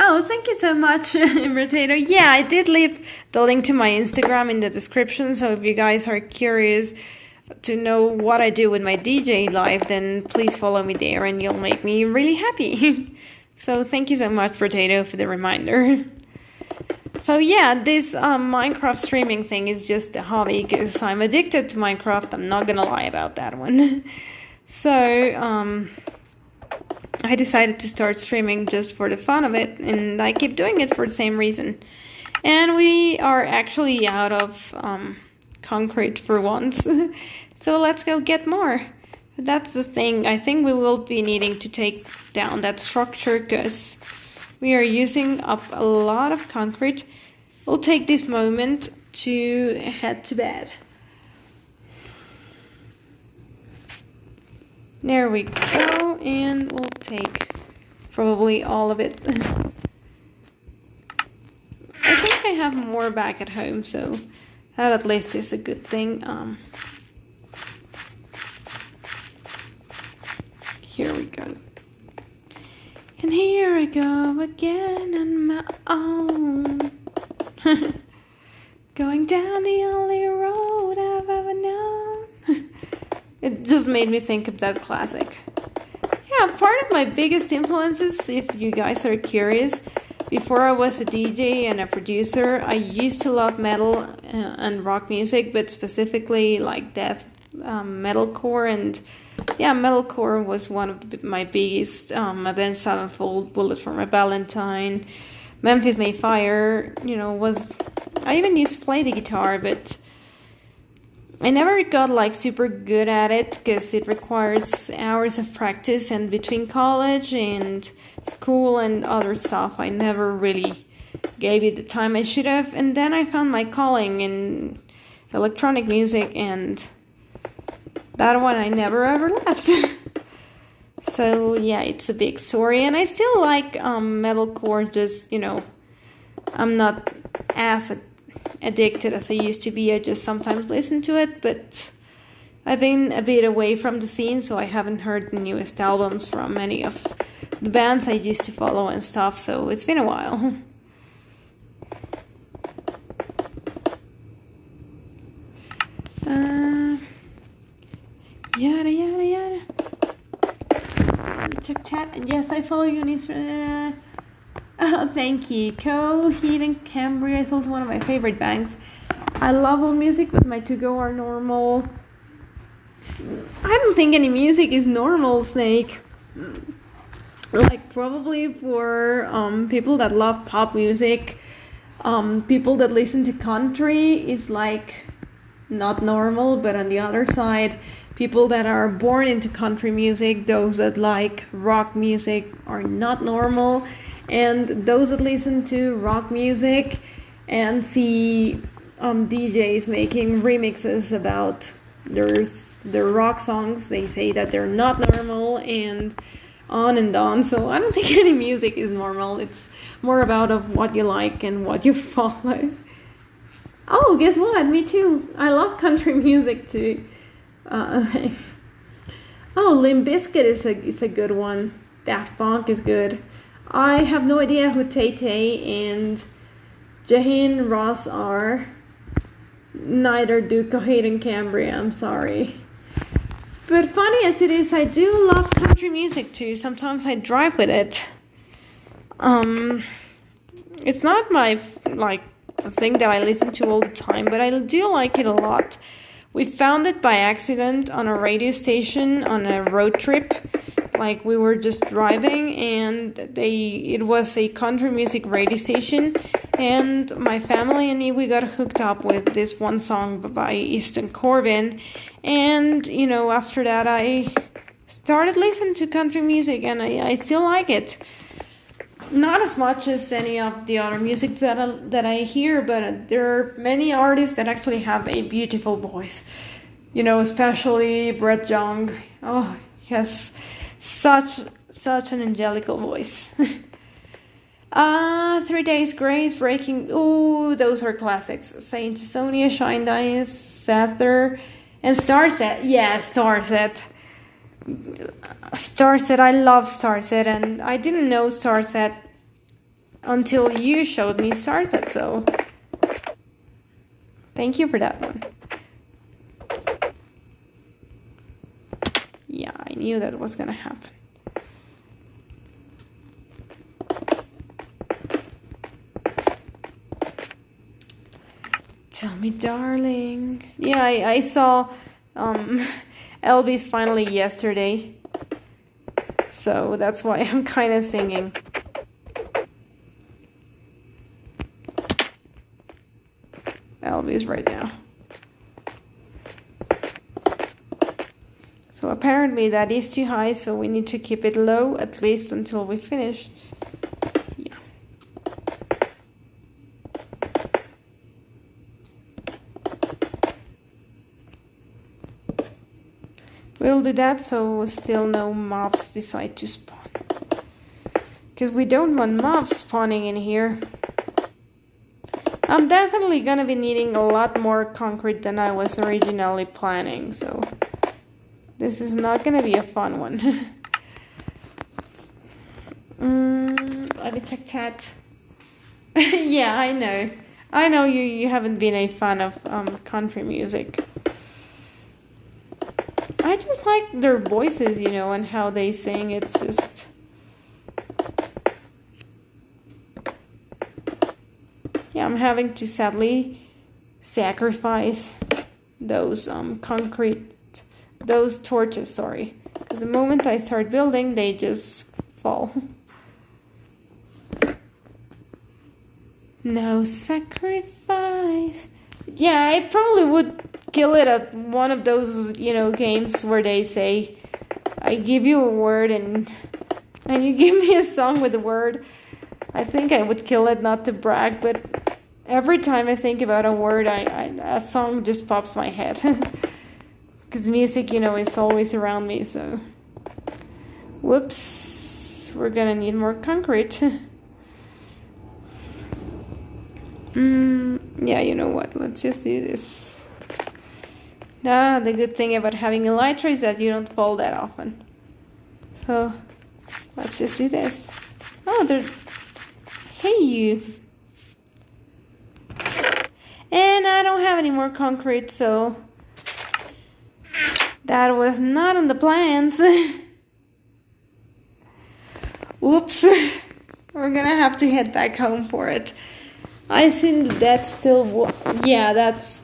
Speaker 1: Oh, thank you so much, Rotato. Yeah, I did leave the link to my Instagram in the description, so if you guys are curious to know what I do with my DJ life, then please follow me there and you'll make me really happy. So thank you so much, Rotato, for the reminder. So yeah, this Minecraft streaming thing is just a hobby because I'm addicted to Minecraft. I'm not gonna lie about that one. So I decided to start streaming just for the fun of it, and I keep doing it for the same reason. And we are actually out of concrete for once, so let's go get more. That's the thing. I think we will be needing to take down that structure because we are using up a lot of concrete. We'll take this moment to head to bed. There we go, and we'll take probably all of it. I think I have more back at home, so that at least is a good thing. Here we go. And here I go again on my own. Going down the only road I've ever known. It just made me think of that classic. Yeah, part of my biggest influences, if you guys are curious, before I was a DJ and a producer, I used to love metal and rock music, but specifically like death metalcore, and yeah, metalcore was one of my biggest. Avenged Sevenfold, Bullet for My Valentine, Memphis May Fire. Was I even used to play the guitar, but I never got like super good at it because it requires hours of practice, and between college and school and other stuff, I never really gave it the time I should have. And then I found my calling in electronic music, and that one I never ever left. So yeah, it's a big story, and I still like metalcore. Just I'm not as addicted as I used to be. I just sometimes listen to it, but I've been a bit away from the scene, so I haven't heard the newest albums from many of the bands I used to follow and stuff, so it's been a while. Yada yada yada. Check chat. Yes, I follow you on Instagram. Oh, thank you. Coheed and Cambria is also one of my favorite bands. I love all music, but my to-go are normal. I don't think any music is normal, Snake. Like, probably for people that love pop music, people that listen to country is like not normal, but on the other side, people that are born into country music, those that like rock music are not normal, and those that listen to rock music and see DJs making remixes about their rock songs, they say that they're not normal, and on and on. So I don't think any music is normal. It's more about of what you like and what you follow. Oh, guess what? Me too. I love country music too. Oh, Limp Bizkit is a good one. Daft Punk is good. I have no idea who Tay Tay and Jahan Ross are. Neither do Coheed and Cambria, I'm sorry. But funny as it is, I do love country music too. Sometimes I drive with it. It's not my, like, the thing that I listen to all the time, but I do like it a lot. We found it by accident on a radio station on a road trip. Like, we were just driving, and it was a country music radio station, and my family and me, we got hooked up with this one song by Easton Corbin, and, you know, after that, I started listening to country music, and I still like it. Not as much as any of the other music that I hear, but there are many artists that actually have a beautiful voice. You know, especially Brett Young. Oh, he has such an angelical voice. 3 Days Grace, Breaking. Ooh, those are classics. Saint Sonia, Shine Dice, Sather, and Starset. Yeah, Starset. Starset, I love Starset, and I didn't know Starset until you showed me Starset, so thank you for that one. Yeah, I knew that was gonna happen. Tell me, darling. Yeah, I saw Elvis finally yesterday, so that's why I'm kind of singing. Elvis right now. So apparently that is too high, so we need to keep it low at least until we finish. Yeah. We'll do that so still no mobs decide to spawn. Because we don't want mobs spawning in here. I'm definitely gonna be needing a lot more concrete than I was originally planning, so this is not gonna be a fun one. Let me check chat. Yeah, I know. I know you haven't been a fan of country music. I just like their voices, you know, and how they sing. It's just... Yeah, I'm having to sadly sacrifice those those torches, sorry. Because the moment I start building, they just fall. No sacrifice. Yeah, I probably would kill it at one of those, you know, games where they say, I give you a word and you give me a song with a word. I think I would kill it, not to brag, but every time I think about a word, a song just pops my head. Because music, you know, is always around me, so... Whoops. We're gonna need more concrete. Yeah, you know what? Let's just do this. The good thing about having a elytra is that you don't fall that often. So, let's just do this. Oh, there's... Hey, you. And I don't have any more concrete, so... That was not on the plans. Oops. We're gonna have to head back home for it. I think that's still... Yeah, that's...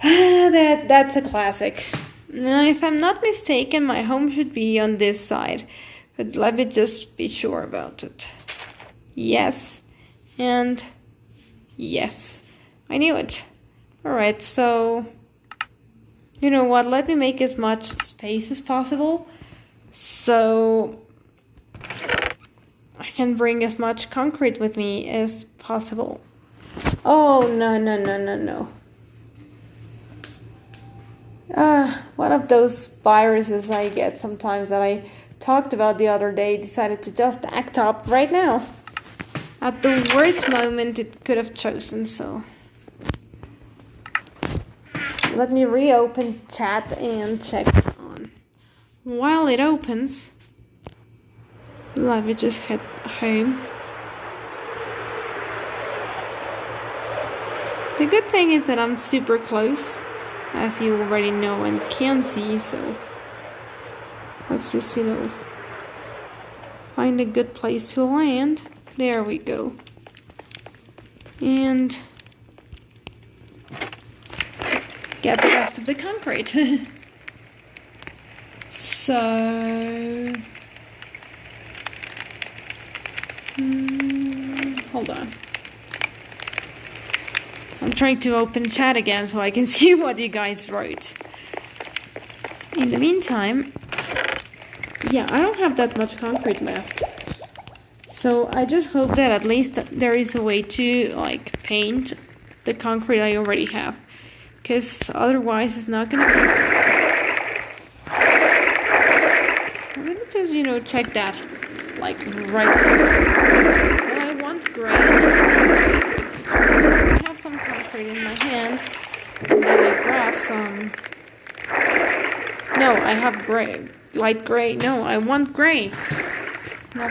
Speaker 1: That's a classic. Now, if I'm not mistaken, my home should be on this side. But let me just be sure about it. Yes. And yes. I knew it. Alright, so... You know what? Let me make as much space as possible. So... I can bring as much concrete with me as possible. Oh, no. One of those viruses I get sometimes that I talked about the other day decided to just act up right now. At the worst moment it could have chosen, so... Let me reopen chat and check on. While it opens, let me just head home. The good thing is that I'm super close, as you already know and can see, so let's just, find a good place to land. There we go. And get the rest of the concrete. So... hold on. I'm trying to open chat again so I can see what you guys wrote. In the meantime, yeah, I don't have that much concrete left. So I just hope that at least there is a way to, paint the concrete I already have. Because otherwise it's not gonna be... I'm gonna just, check that, right now. So I want gray. I have some concrete in my hands. And then I grab some... No, I have gray. Light gray. No, I want gray. No.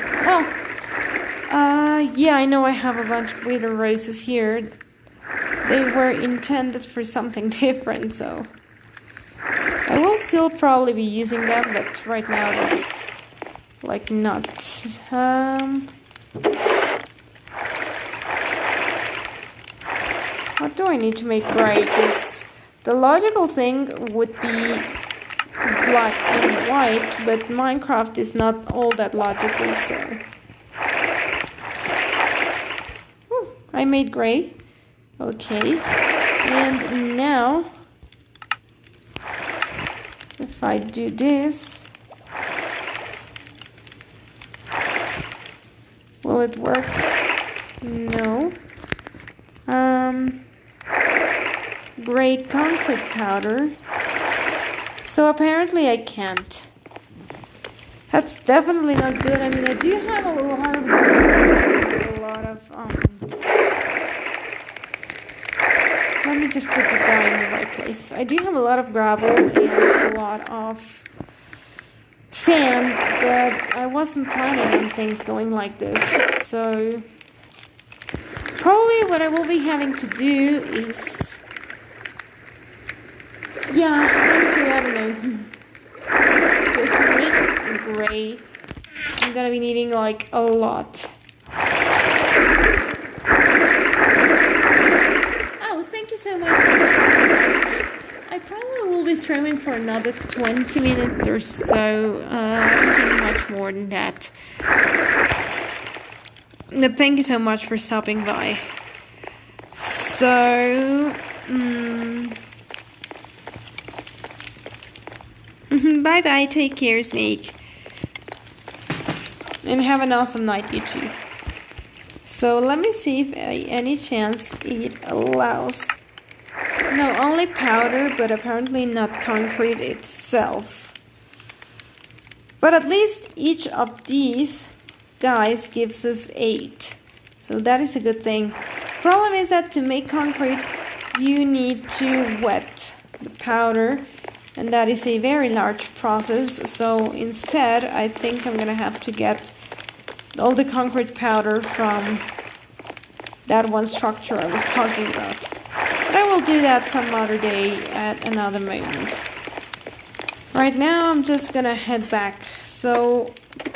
Speaker 1: Yeah, I know I have a bunch of withered roses here. They were intended for something different, so... I will still probably be using them, but right now that's... not... What do I need to make gray? Because the logical thing would be black and white, but Minecraft is not all that logical, so... I made gray. Okay. And now, if I do this, will it work? No. Gray concrete powder. So apparently I can't. That's definitely not good. I mean, I do have a lot of let me just put it down in the right place. I do have a lot of gravel and a lot of sand, but I wasn't planning on things going like this. So probably what I will be having to do is, yeah, honestly, I don't know. Just to make gray, I'm gonna be needing a lot. So much. I probably will be streaming for another 20 minutes or so. I don't think much more than that. But thank you so much for stopping by. So, bye bye. Take care, Snake. And have an awesome night, you too. So let me see if any chance it allows. No, only powder, but apparently not concrete itself. But at least each of these dies gives us 8. So that is a good thing. Problem is that to make concrete, you need to wet the powder. And that is a very large process. So instead, I think I'm gonna have to get all the concrete powder from that one structure I was talking about. But I will do that some other day at another moment. Right now I'm just gonna head back. So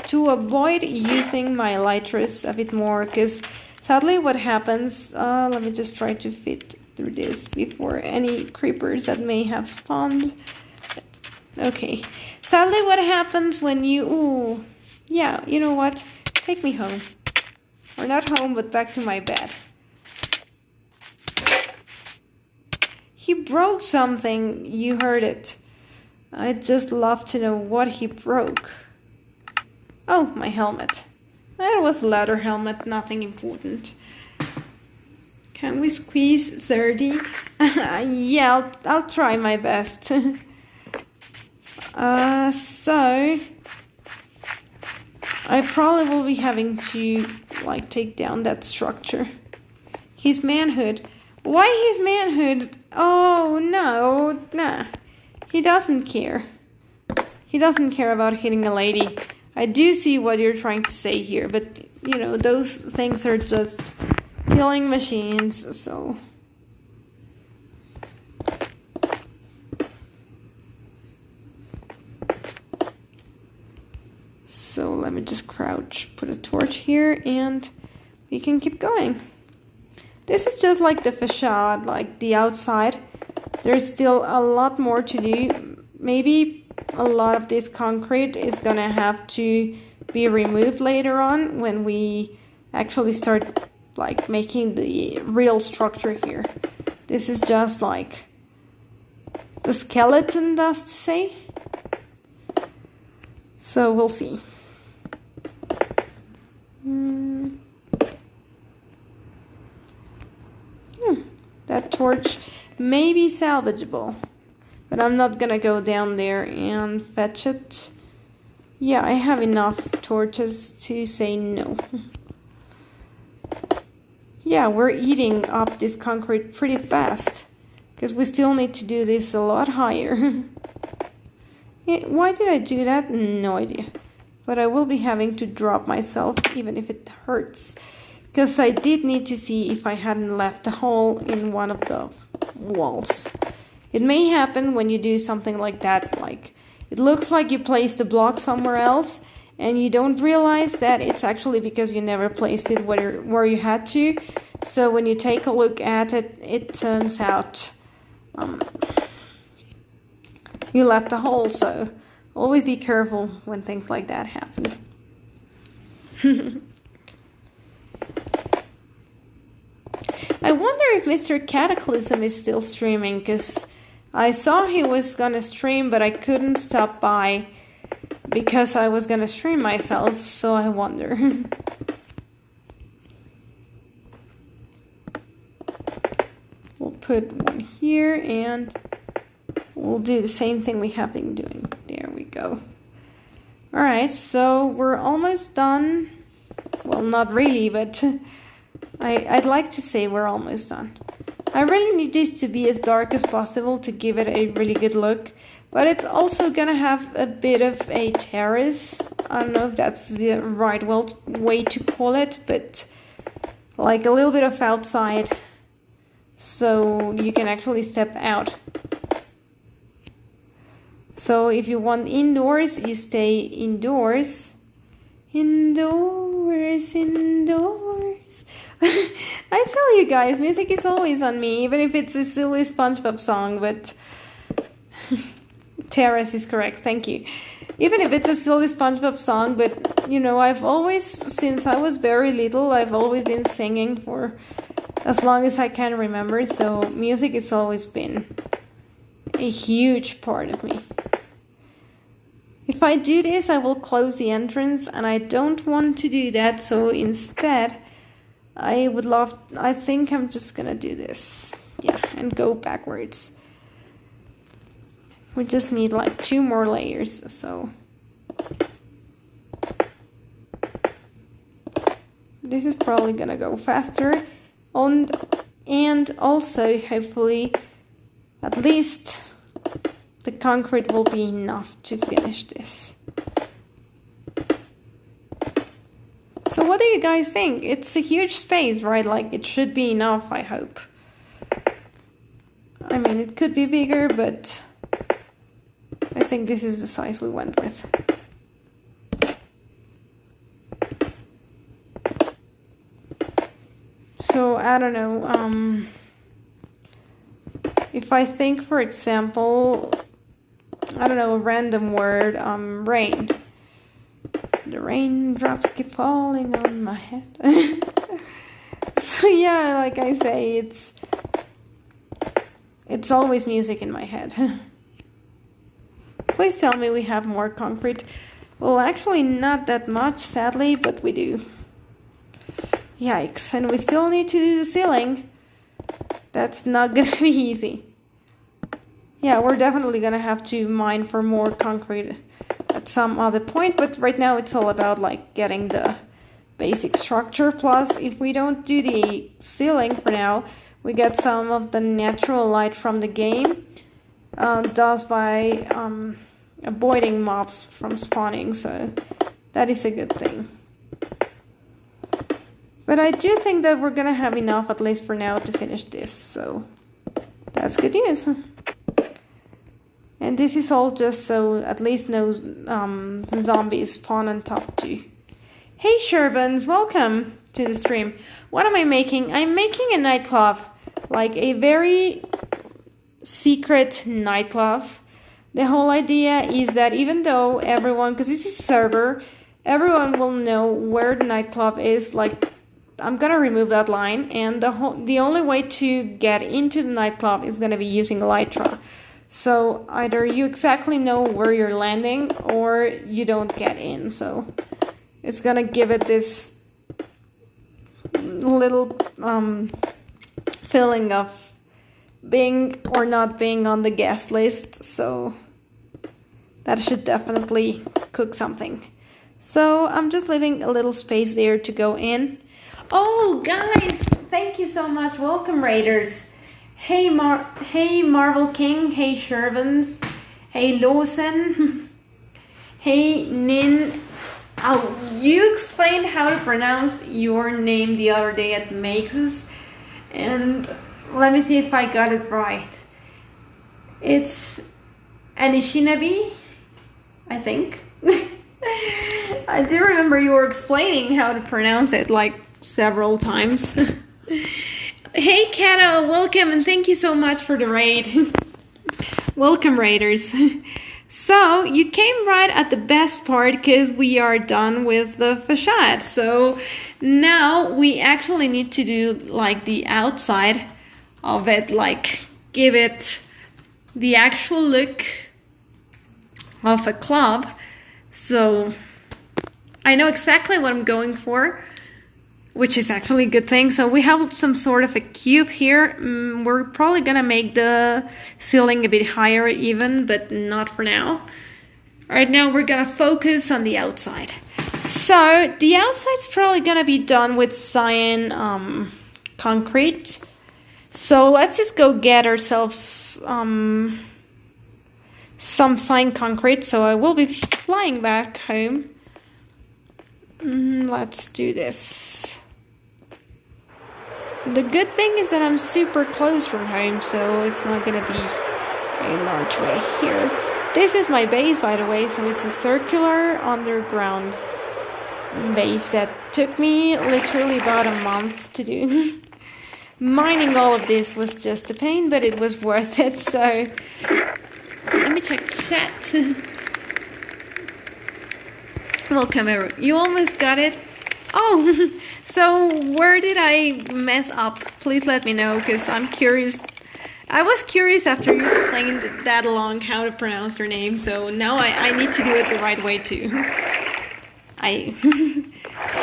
Speaker 1: to avoid using my elytras a bit more, because sadly what happens, let me just try to fit through this before any creepers that may have spawned. Okay. Sadly, what happens when you... Ooh. Yeah, you know what? Take me home. Or not home, but back to my bed. He broke something. You heard it. I'd just love to know what he broke. Oh, my helmet. It was a leather helmet, nothing important. Can we squeeze 30? Yeah, I'll try my best. So I probably will be having to like take down that structure. His manhood. Why his manhood? Oh no, nah. He doesn't care. He doesn't care about hitting a lady. I do see what you're trying to say here, but you know, those things are just killing machines, so. So let me just crouch, put a torch here, and we can keep going. This is just like the facade, like the outside. There's still a lot more to do. Maybe a lot of this concrete is gonna have to be removed later on when we actually start like making the real structure here. This is just like the skeleton, does to say. So we'll see. That torch may be salvageable, but I'm not gonna go down there and fetch it. Yeah, I have enough torches to say no. Yeah, we're eating up this concrete pretty fast, because we still need to do this a lot higher. Yeah, why did I do that? No idea. But I will be having to drop myself, even if it hurts. Because I did need to see if I hadn't left a hole in one of the walls. It may happen when you do something like that, like it looks like you placed the block somewhere else and you don't realize that it's actually because you never placed it where you had to. So when you take a look at it, it turns out you left a hole. So always be careful when things like that happen. I wonder if Mr. Cataclysm is still streaming, because I saw he was gonna stream, but I couldn't stop by because I was gonna stream myself, so I wonder. We'll put one here and we'll do the same thing we have been doing. There we go. Alright, so we're almost done. Well, not really, but I'd like to say we're almost done. I really need this to be as dark as possible to give it a really good look. But it's also gonna have a bit of a terrace. I don't know if that's the right way to call it, but like a little bit of outside. So you can actually step out. So if you want indoors, you stay indoors. Indoors, indoors. I tell you guys, music is always on me, even if it's a silly SpongeBob song, but Terrace is correct, thank you. Even if it's a silly SpongeBob song, but you know, I've always, since I was very little, I've always been singing for as long as I can remember, so music has always been a huge part of me. If I do this, I will close the entrance, and I don't want to do that, so instead I think I'm just gonna do this. Yeah, and go backwards. We just need like 2 more layers, so. This is probably gonna go faster. And also, hopefully, at least the concrete will be enough to finish this. So what do you guys think? It's a huge space, right? Like, it should be enough, I hope. I mean, it could be bigger, but I think this is the size we went with. So, I don't know, if I think, for example, I don't know, a random word, rain. The raindrops keep falling on my head. So yeah, like I say, it's always music in my head. Please tell me we have more concrete. Well, actually not that much, sadly, but we do. Yikes, and we still need to do the ceiling. That's not gonna be easy. Yeah, we're definitely gonna have to mine for more concrete at some other point, but right now it's all about like getting the basic structure. Plus, if we don't do the ceiling for now, we get some of the natural light from the game, thus by avoiding mobs from spawning, so that is a good thing. But I do think that we're gonna have enough, at least for now, to finish this, so that's good news. And this is all just so at least no zombies spawn on top too. Hey Shervans, welcome to the stream. What am I making? I'm making a nightclub, like a very secret nightclub. The whole idea is that even though everyone, because this is a server, everyone will know where the nightclub is. Like, I'm gonna remove that line, and the only way to get into the nightclub is gonna be using Elytra. So either you exactly know where you're landing, or you don't get in. So it's gonna give it this little feeling of being or not being on the guest list. So that should definitely cook something. So I'm just leaving a little space there to go in. Oh, guys, thank you so much. Welcome, Raiders. Hey, Marvel King. Hey, Shervans. Hey, Lawson. Hey, Nin. Oh, you explained how to pronounce your name the other day at Max's, and let me see if I got it right. It's Anishinaabe, I think. I do remember you were explaining how to pronounce it like several times. Hey Kato, welcome and thank you so much for the raid. Welcome, Raiders. So you came right at the best part, because we are done with the facade. So now we actually need to do like the outside of it, like give it the actual look of a club. So I know exactly what I'm going for, which is actually a good thing. So we have some sort of a cube here. We're probably gonna make the ceiling a bit higher even, but not for now. Right now we're gonna focus on the outside. So the outside's probably gonna be done with cyan concrete. So let's just go get ourselves some cyan concrete. So I will be flying back home. Let's do this. The good thing is that I'm super close from home, so it's not gonna be a large way here. This is my base, by the way, so it's a circular underground base that took me literally about a month to do. Mining all of this was just a pain, but it was worth it, so let me check chat. Welcome, everyone. You almost got it. Oh, so where did I mess up? Please let me know, because I'm curious. I was curious after you explained that long how to pronounce your name, so now I need to do it the right way too.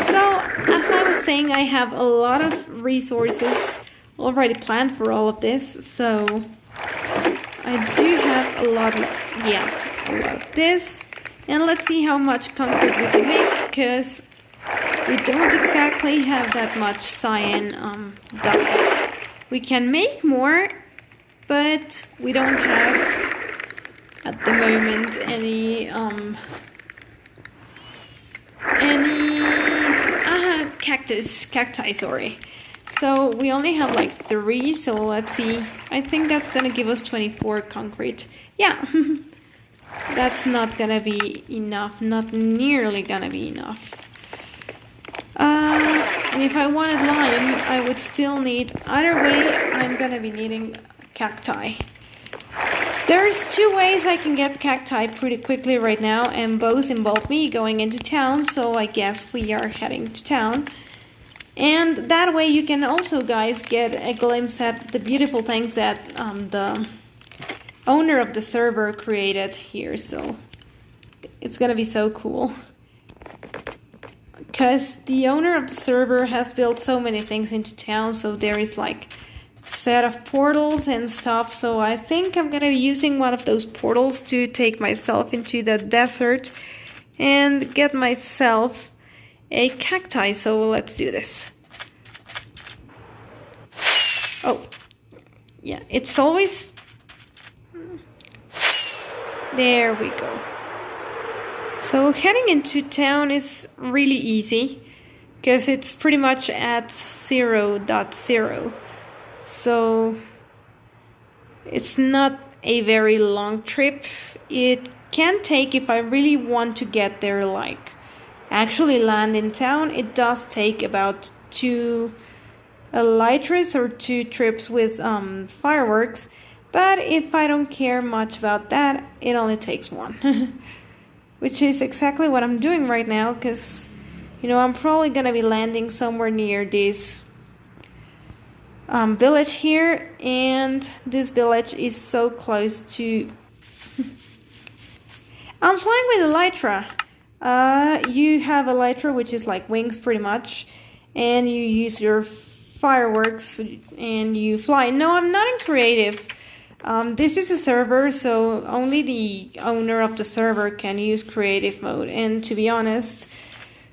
Speaker 1: So, as I was saying, I have a lot of resources already planned for all of this, so I do have a lot of this. And let's see how much concrete we can make, because we don't exactly have that much cyan dye. We can make more, but we don't have at the moment any cacti, sorry. So we only have like 3, so let's see. I think that's gonna give us 24 concrete. Yeah. That's not gonna be enough, not nearly gonna be enough. And if I wanted lime, I would still need, either way, I'm gonna be needing cacti. There's two ways I can get cacti pretty quickly right now, and both involve me going into town, so I guess we are heading to town. And that way you can also, guys, get a glimpse at the beautiful things that the owner of the server created here, so it's gonna be so cool. Because the owner of the server has built so many things into town, so there is like a set of portals and stuff, so I think I'm gonna be using one of those portals to take myself into the desert and get myself a cacti, so let's do this. Oh, yeah, it's always... There we go. So heading into town is really easy, because it's pretty much at 0.0. So it's not a very long trip. It can take, if I really want to get there, like actually land in town, it does take about 2 elytras or 2 trips with fireworks. But if I don't care much about that, it only takes 1. Which is exactly what I'm doing right now, because, you know, I'm probably gonna be landing somewhere near this village here, and this village is so close to... I'm flying with elytra. You have elytra, which is like wings pretty much, and you use your fireworks and you fly. No, I'm not in creative. This is a server, so only the owner of the server can use creative mode, and to be honest,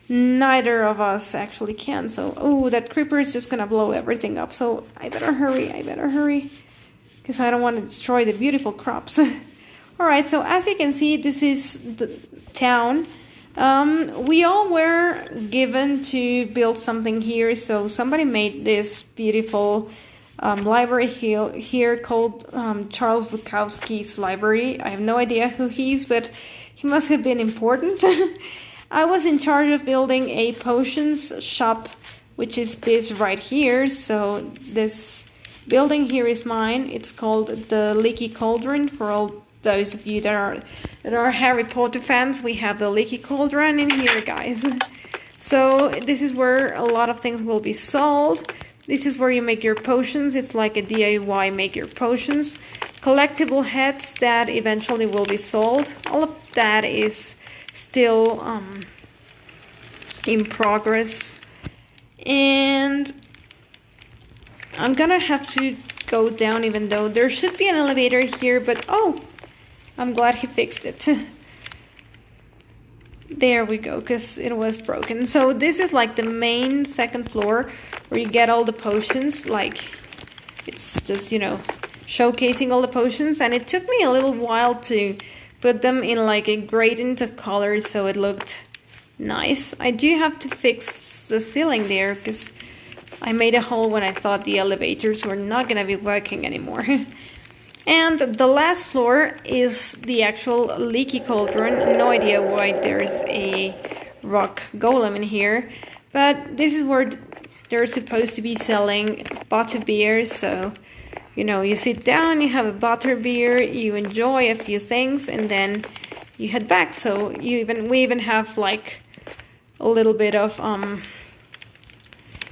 Speaker 1: neither of us actually can. So, oh, that creeper is just gonna blow everything up, so I better hurry, because I don't want to destroy the beautiful crops. Alright, so as you can see, this is the town. We all were given to build something here, so somebody made this beautiful library here called Charles Bukowski's library. I have no idea who he is, but he must have been important. I was in charge of building a potions shop, which is this right here. So this building here is mine. It's called the Leaky Cauldron. For all those of you that are Harry Potter fans, we have the Leaky Cauldron in here, guys. So this is where a lot of things will be sold. This is where you make your potions. It's like a DIY make your potions. Collectible heads that eventually will be sold. All of that is still in progress. And I'm gonna have to go down, even though there should be an elevator here, but oh, I'm glad he fixed it. There we go, because it was broken. So this is like the main second floor where you get all the potions. Like, it's just, you know, showcasing all the potions. And it took me a little while to put them in like a gradient of colors so it looked nice. I do have to fix the ceiling there, because I made a hole when I thought the elevators were not going to be working anymore. And the last floor is the actual Leaky Cauldron. No idea why there's a rock golem in here, but this is where they're supposed to be selling butterbeer. So, you know, you sit down, you have a butterbeer, you enjoy a few things, and then you head back. So we even have like a little bit of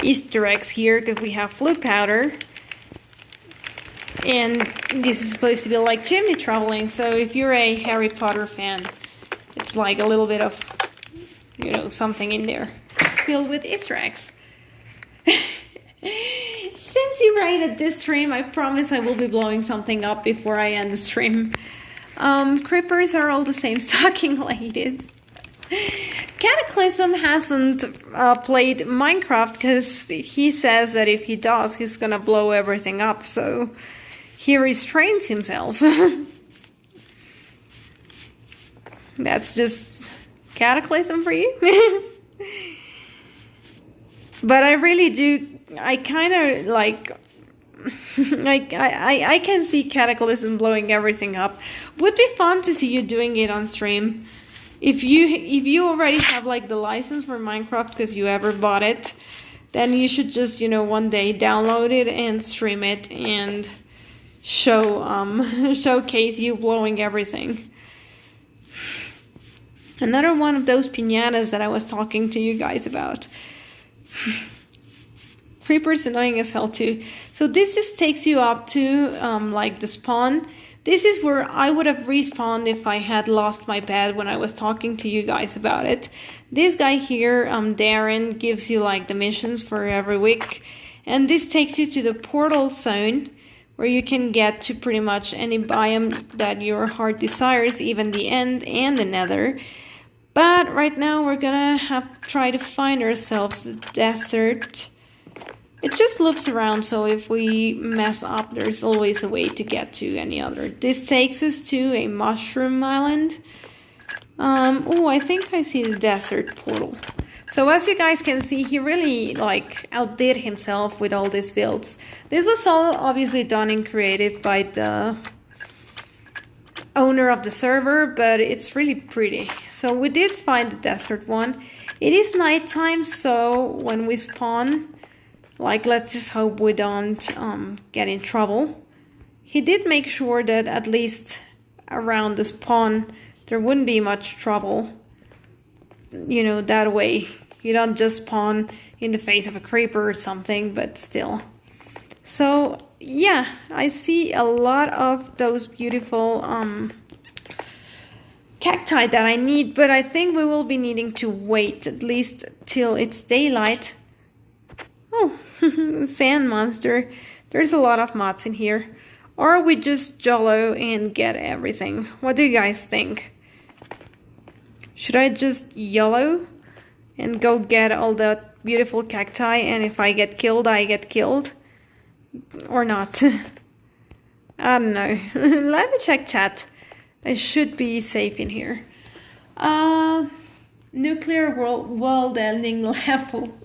Speaker 1: Easter eggs here, because we have flue powder. And this is supposed to be like chimney traveling, so if you're a Harry Potter fan, it's like a little bit of, you know, something in there filled with Easter eggs. Since you rated this stream, I promise I will be blowing something up before I end the stream. Creepers are all the same sucking ladies. Cataclysm hasn't played Minecraft, because he says that if he does, he's gonna blow everything up, so he restrains himself. That's just Cataclysm for you. But I really do, I kind of like, I can see Cataclysm blowing everything up. Would be fun to see you doing it on stream. If you already have like the license for Minecraft because you ever bought it, then you should just, you know, one day download it and stream it and showcase you blowing everything. Another one of those piñatas that I was talking to you guys about. Creeper's annoying as hell too. So this just takes you up to like the spawn. This is where I would have respawned if I had lost my bed when I was talking to you guys about it. This guy here, Darren, gives you like the missions for every week. And this takes you to the portal zone, where you can get to pretty much any biome that your heart desires, even the end and the nether. But right now we're gonna try to find ourselves a desert. It just loops around, so if we mess up, there's always a way to get to any other. This takes us to a mushroom island. Oh, I think I see the desert portal. So as you guys can see, he really like outdid himself with all these builds. This was all obviously done in creative by the owner of the server, but it's really pretty. So we did find the desert one. It is nighttime, so when we spawn, like, let's just hope we don't get in trouble. He did make sure that at least around the spawn there wouldn't be much trouble. You know, that way you don't just spawn in the face of a creeper or something, but still. So yeah, I see a lot of those beautiful cacti that I need, but I think we will be needing to wait at least till it's daylight. Oh, sand monster. There's a lot of mods in here. Or we just YOLO and get everything. What do you guys think? Should I just YOLO and go get all the beautiful cacti, and if I get killed, I get killed? Or not? I don't know. Let me check chat. I should be safe in here. Nuclear world ending level.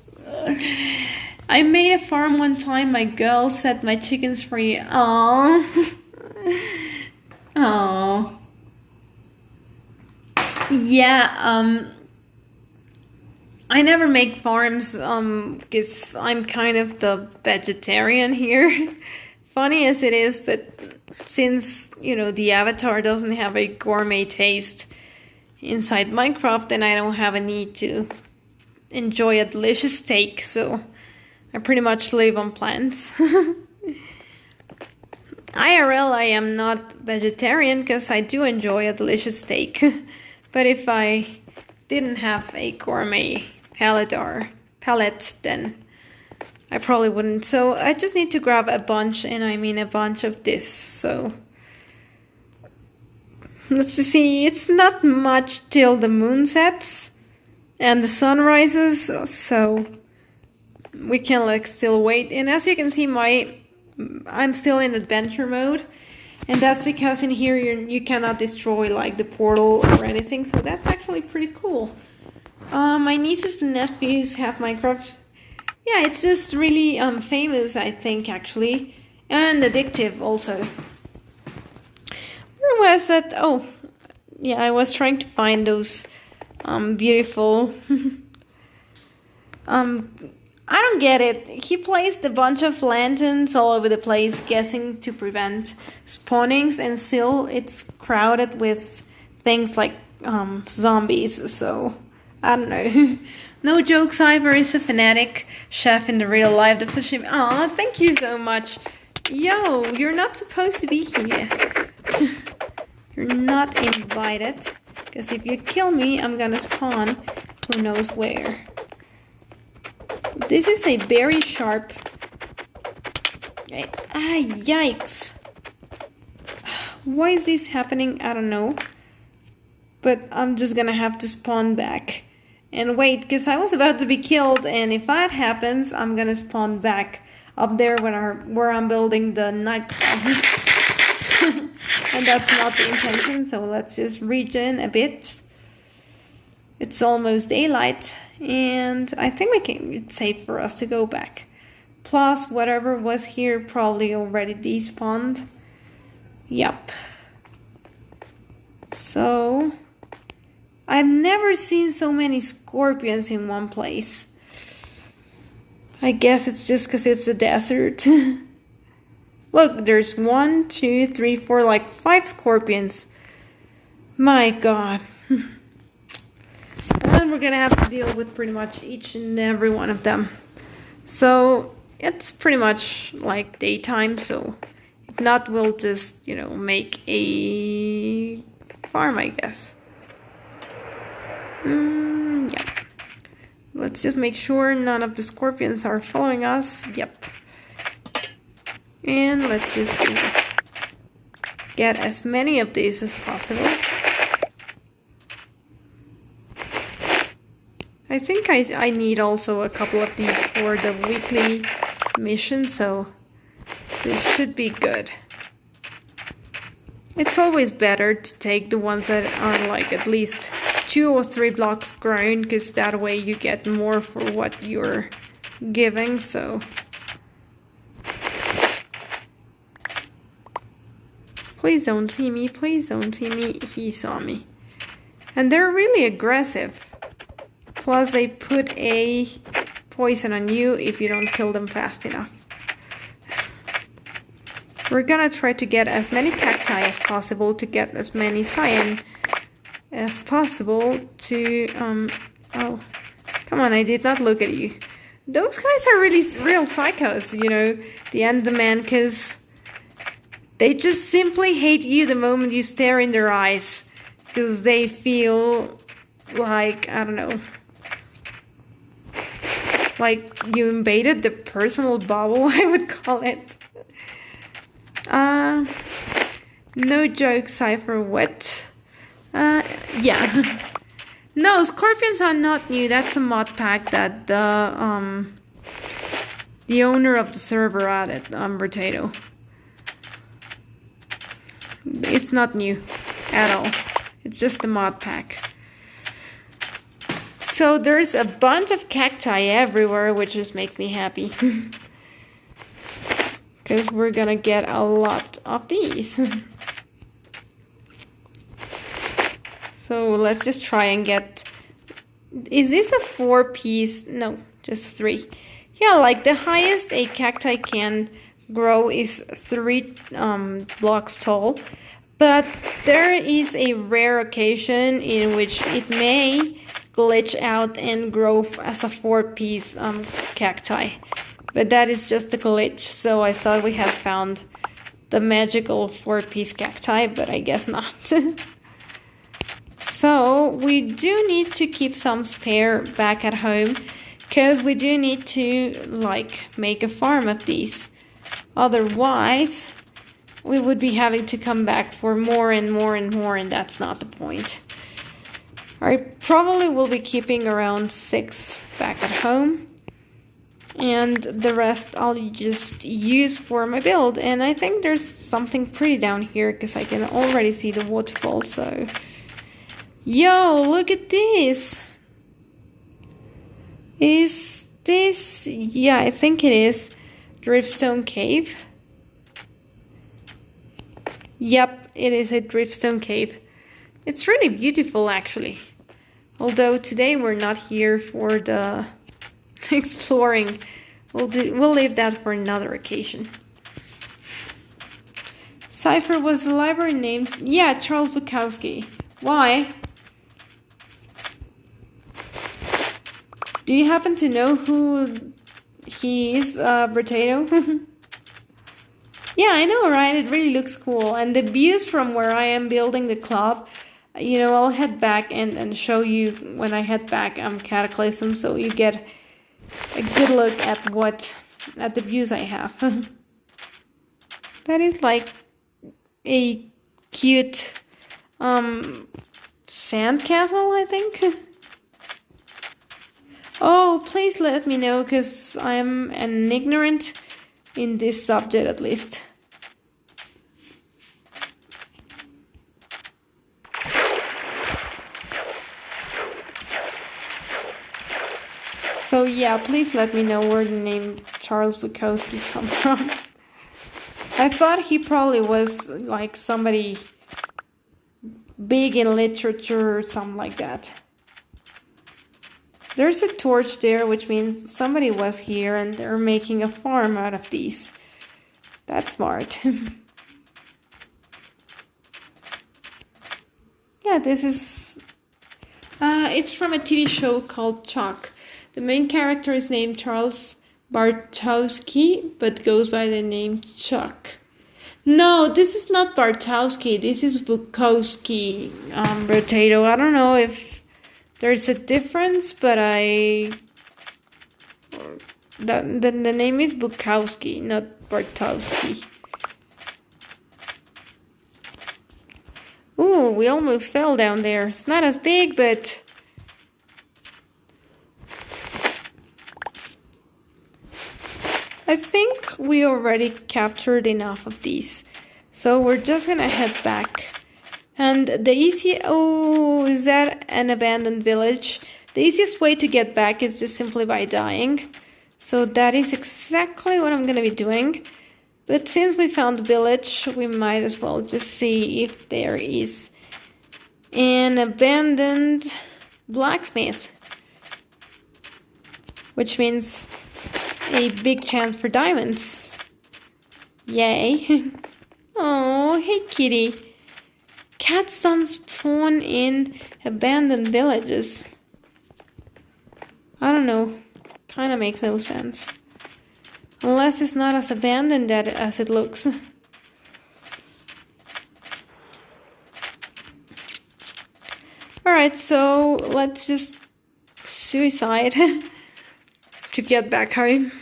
Speaker 1: I made a farm one time. My girl set my chickens free. Aww. Aww. Yeah, I never make farms, because I'm kind of the vegetarian here. Funny as it is, but since, you know, the avatar doesn't have a gourmet taste inside Minecraft, then I don't have a need to enjoy a delicious steak, so I pretty much live on plants. IRL, I am not vegetarian because I do enjoy a delicious steak. But if I didn't have a gourmet palate, then I probably wouldn't. So I just need to grab a bunch, and I mean a bunch of this. So let's see, it's not much till the moon sets and the sun rises, so we can like still wait. And as you can see, I'm still in adventure mode, and that's because in here you cannot destroy like the portal or anything, so that's actually pretty cool. My nieces and nephews have Minecraft. Yeah, it's just really famous, I think, actually, and addictive also. Where was that? Oh, yeah, I was trying to find those beautiful I don't get it. He placed a bunch of lanterns all over the place, guessing to prevent spawnings, and still it's crowded with things like zombies, so I don't know. No jokes, Ivor is a fanatic chef in the real life. Aw, thank you so much. Yo, you're not supposed to be here. You're not invited, because if you kill me, I'm gonna spawn who knows where. This is a very sharp... yikes. Why is this happening? I don't know. But I'm just gonna have to spawn back and wait, because I was about to be killed, and if that happens, I'm gonna spawn back up there where I'm building the nightclub. And that's not the intention, so let's just regen a bit. It's almost daylight, and I think it's safe for us to go back. Plus, whatever was here probably already despawned. Yup. So, I've never seen so many scorpions in one place. I guess it's just because it's a desert. Look, there's 1, 2, 3, 4, like 5 scorpions. My god. And we're gonna have to deal with pretty much each and every one of them. So it's pretty much like daytime, so if not, we'll just, you know, make a farm, I guess. Yeah. Let's just make sure none of the scorpions are following us. Yep. And let's just get as many of these as possible. I think I need also a couple of these for the weekly mission, so this should be good. It's always better to take the ones that are like at least 2 or 3 blocks grown, because that way you get more for what you're giving, so. Please don't see me, please don't see me. He saw me. And they're really aggressive. Plus they put a poison on you if you don't kill them fast enough. We're gonna try to get as many cacti as possible to get as many cyan as possible to, oh, come on, I did not look at you. Those guys are really real psychos, you know, the Enderman, because they just simply hate you the moment you stare in their eyes, because they feel like, I don't know, like you invaded the personal bubble, I would call it. No joke, Cypher, what? Yeah. No, scorpions are not new. That's a mod pack that the owner of the server added, Potato. It's not new at all. It's just a mod pack. So there's a bunch of cacti everywhere, which just makes me happy. Because we're gonna get a lot of these. So let's just try and get... Is this a 4-piece? No, just 3. Yeah, like the highest a cacti can grow is 3 blocks tall. But there is a rare occasion in which it may glitch out and grow as a 4-piece cacti. But that is just a glitch, so I thought we had found the magical 4-piece cacti, but I guess not. So we do need to keep some spare back at home, because we do need to like make a farm of these. Otherwise, we would be having to come back for more and more and more, and that's not the point. I probably will be keeping around 6 back at home, and the rest I'll just use for my build. And I think there's something pretty down here, because I can already see the waterfall, so... Yo, look at this! Is this... Yeah, I think it is Driftstone Cave. Yep, it is a Driftstone Cave. It's really beautiful, actually. Although today we're not here for the exploring. We'll leave that for another occasion. Cypher was the library named... Yeah, Charles Bukowski. Why? Do you happen to know who he is, Potato? Yeah, I know, right? It really looks cool. And the views from where I am building the club, you know, I'll head back and show you when I head back Cataclysm, so you get a good look at the views I have. That is like a cute sandcastle, I think. Oh, please let me know, because I'm an ignorant in this subject at least. So yeah, please let me know where the name Charles Bukowski comes from. I thought he probably was like somebody big in literature or something like that. There's a torch there, which means somebody was here and they're making a farm out of these. That's smart. Yeah, this is... it's from a TV show called Chuck. The main character is named Charles Bartowski, but goes by the name Chuck. No, this is not Bartowski. This is Bukowski. Potato. I don't know if there's a difference, but the name is Bukowski, not Bartowski. Ooh, we almost fell down there. It's not as big, but... I think we already captured enough of these. So we're just gonna head back. And the easy... Oh, is that an abandoned village? The easiest way to get back is just simply by dying. So that is exactly what I'm gonna be doing. But since we found the village, we might as well just see if there is an abandoned blacksmith. Which means a big chance for diamonds. Yay. Oh, hey kitty. Cats don't spawn in abandoned villages. I don't know. Kinda makes no sense. Unless it's not as abandoned as it looks. Alright, so let's just suicide to get back home.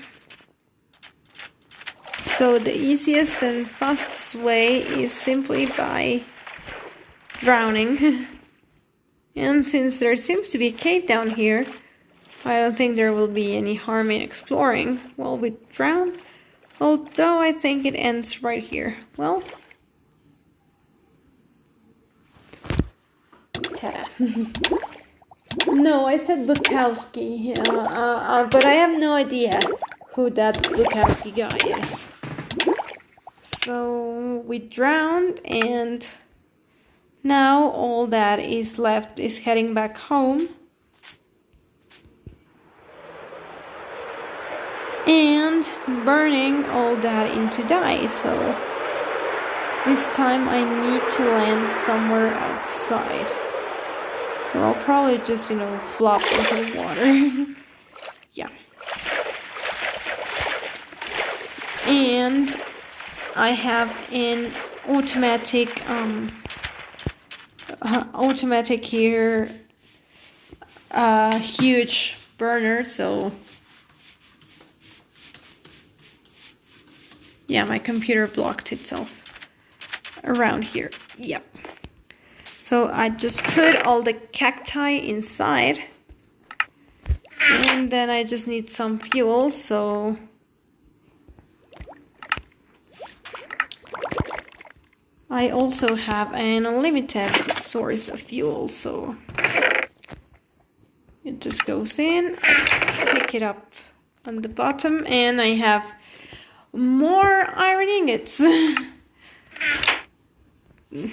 Speaker 1: So the easiest and fastest way is simply by drowning. And since there seems to be a cave down here, I don't think there will be any harm in exploring while we drown, although I think it ends right here. Well, ta-da. No, I said Bukowski, but I have no idea who that Bukowski guy is. So we drowned, and now all that is left is heading back home. And burning all that into dye, so this time I need to land somewhere outside. So I'll probably just, flop into the water. Yeah. And I have an automatic here, huge burner, so yeah, my computer blocked itself around here. Yep. So I just put all the cacti inside. And then I just need some fuel, so... I also have an unlimited source of fuel, so... It just goes in, pick it up on the bottom, and I have more iron ingots.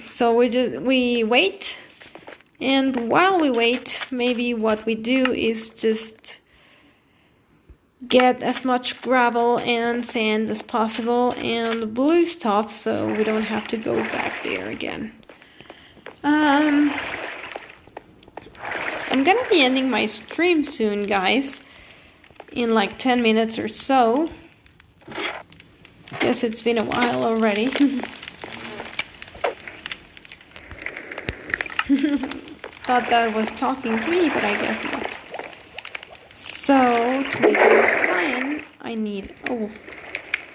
Speaker 1: So we wait, and while we wait, maybe what we do is just get as much gravel and sand as possible and blue stuff, so we don't have to go back there again. I'm gonna be ending my stream soon, guys, in like 10 minutes or so. Guess it's been a while already. Thought that was talking to me, but I guess not. So, to make a sign, I need... Oh,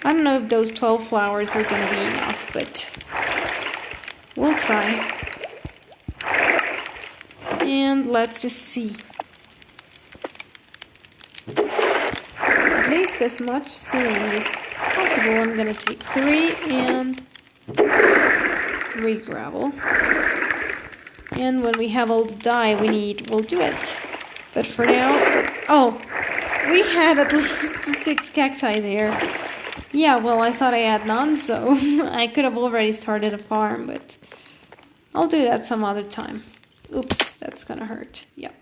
Speaker 1: I don't know if those 12 flowers are going to be enough, but we'll try. And let's just see. At least as much ceiling as possible. I'm going to take 3 and 3 gravel. And when we have all the dye we need, we'll do it. But for now... Oh! We had at least 6 cacti there. Yeah, well, I thought I had none, so I could have already started a farm, but I'll do that some other time. Oops, that's gonna hurt. Yep.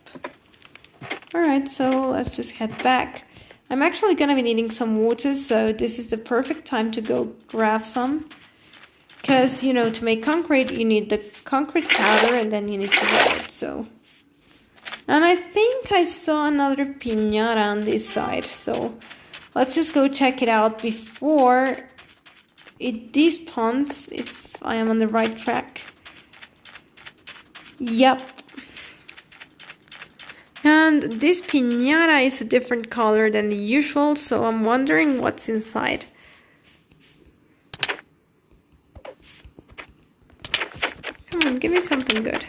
Speaker 1: Alright, so let's just head back. I'm actually gonna be needing some water, so this is the perfect time to go grab some. Because, you know, to make concrete, you need the concrete powder and then you need to wet it, so. And I think I saw another piñata on this side, so let's just go check it out before it despawns, if I am on the right track. Yep. And this piñata is a different color than the usual, so I'm wondering what's inside. Come on, give me something good.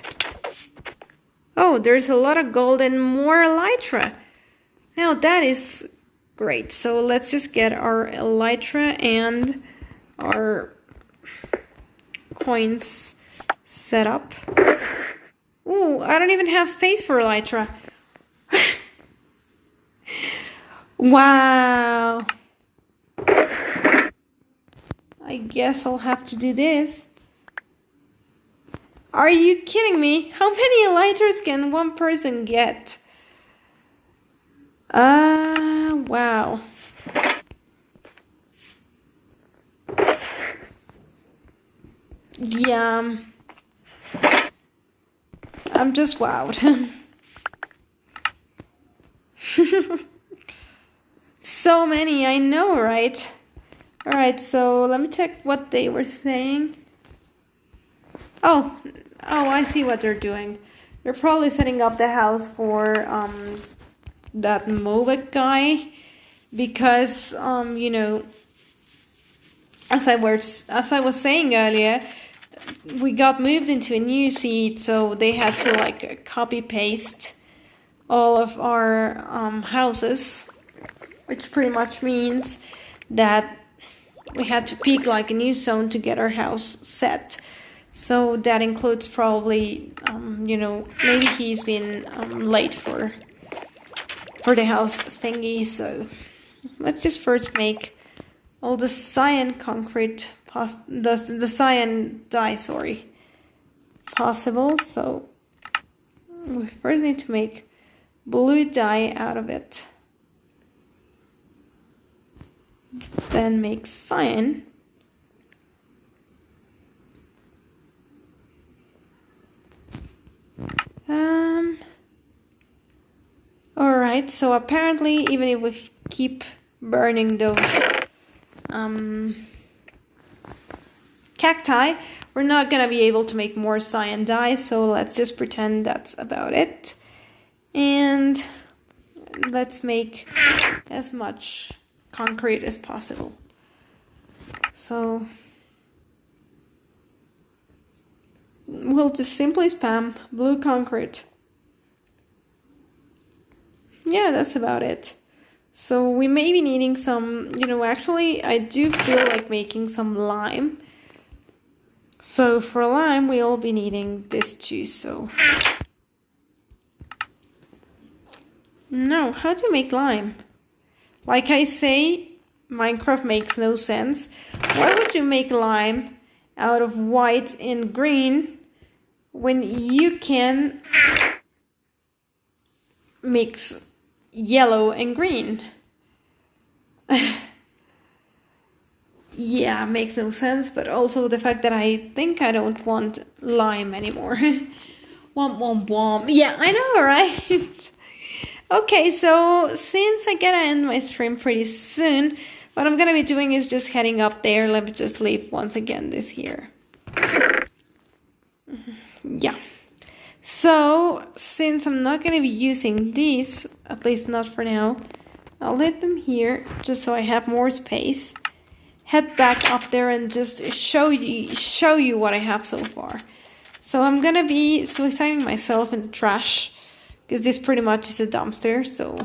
Speaker 1: Oh, there's a lot of gold and more elytra. Now that is great. So let's just get our elytra and our coins set up. Ooh, I don't even have space for elytra. Wow. I guess I'll have to do this. Are you kidding me? How many elytras can one person get? Wow. Yeah. I'm just wowed. So many, I know, right? Alright, so let me check what they were saying. Oh, I see what they're doing. They're probably setting up the house for that Movic guy, because you know, as I was saying earlier, we got moved into a new seat, so they had to like copy paste all of our houses, which pretty much means that we had to pick like a new zone to get our house set. So that includes probably, you know, maybe he's been late for the house thingy. So let's just first make all the cyan concrete, the cyan dye, sorry, possible. So we first need to make blue dye out of it. Then make cyan. Alright, so apparently even if we keep burning those cacti, we're not gonna be able to make more cyan dye, so let's just pretend that's about it. And let's make as much concrete as possible. So we'll just simply spam blue concrete. Yeah, that's about it. So we may be needing some, you know, actually I do feel like making some lime. So for lime we'll be needing this too, so. No, how to make lime? Like I say, Minecraft makes no sense. Why would you make lime out of white and green when you can mix yellow and green? Yeah, makes no sense, but also the fact that I think I don't want lime anymore. Womp womp womp. Yeah, I know, right? Okay, so since I gotta end my stream pretty soon, what I'm gonna be doing is just heading up there. Let me just leave once again this here. Yeah. So, since I'm not gonna be using these, at least not for now, I'll leave them here just so I have more space. Head back up there and just show you what I have so far. So I'm gonna be suiciding myself in the trash, because this pretty much is a dumpster, so I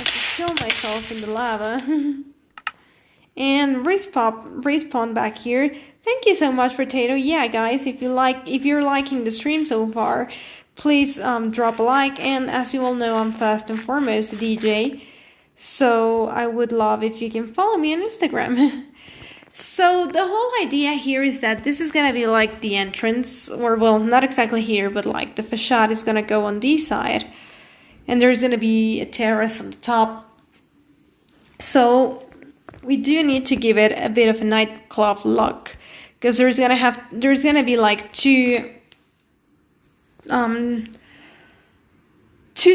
Speaker 1: just kill myself in the lava. And respawn back here. Thank you so much, Potato. Yeah, guys, if you're liking the stream so far, please drop a like. And as you all know, I'm first and foremost a DJ, so I would love if you can follow me on Instagram. So the whole idea here is that this is gonna be like the entrance, or well, not exactly here, but like the facade is gonna go on this side. and there's gonna be a terrace on the top. So we do need to give it a bit of a nightclub look, because there's gonna be like two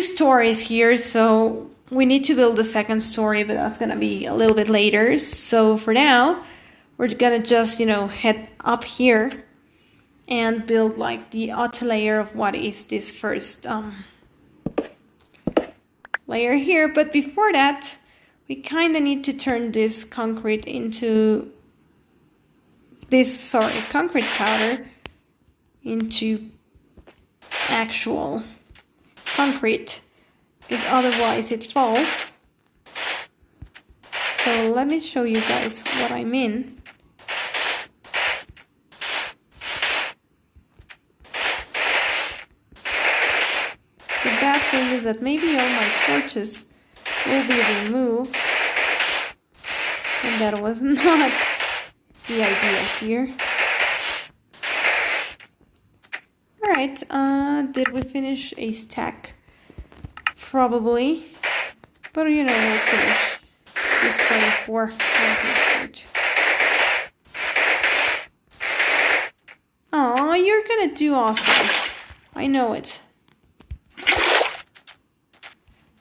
Speaker 1: stories here, so we need to build the second story, but that's gonna be a little bit later. So for now, we're gonna just, you know, head up here and build like the outer layer of what is this first layer here. But before that, we kind of need to turn this concrete into concrete powder into actual concrete, because otherwise it falls. So let me show you guys what I mean. The bad thing is that maybe all my torches will be removed, and that was not the idea here. Alright, did we finish a stack? Probably, but you know, we'll finish this 24. Aw, you're gonna do awesome. I know it.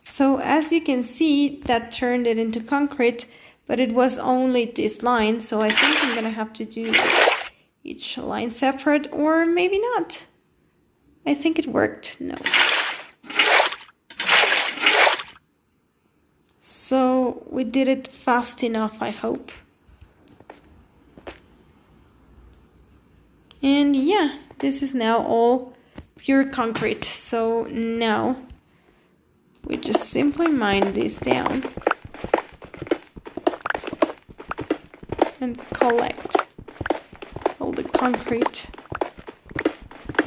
Speaker 1: So as you can see, that turned it into concrete, but it was only this line, so I think I'm gonna have to do each line separate, or maybe not. I think it worked. No. So we did it fast enough, I hope. And yeah, this is now all pure concrete. So now we just simply mine this down and collect all the concrete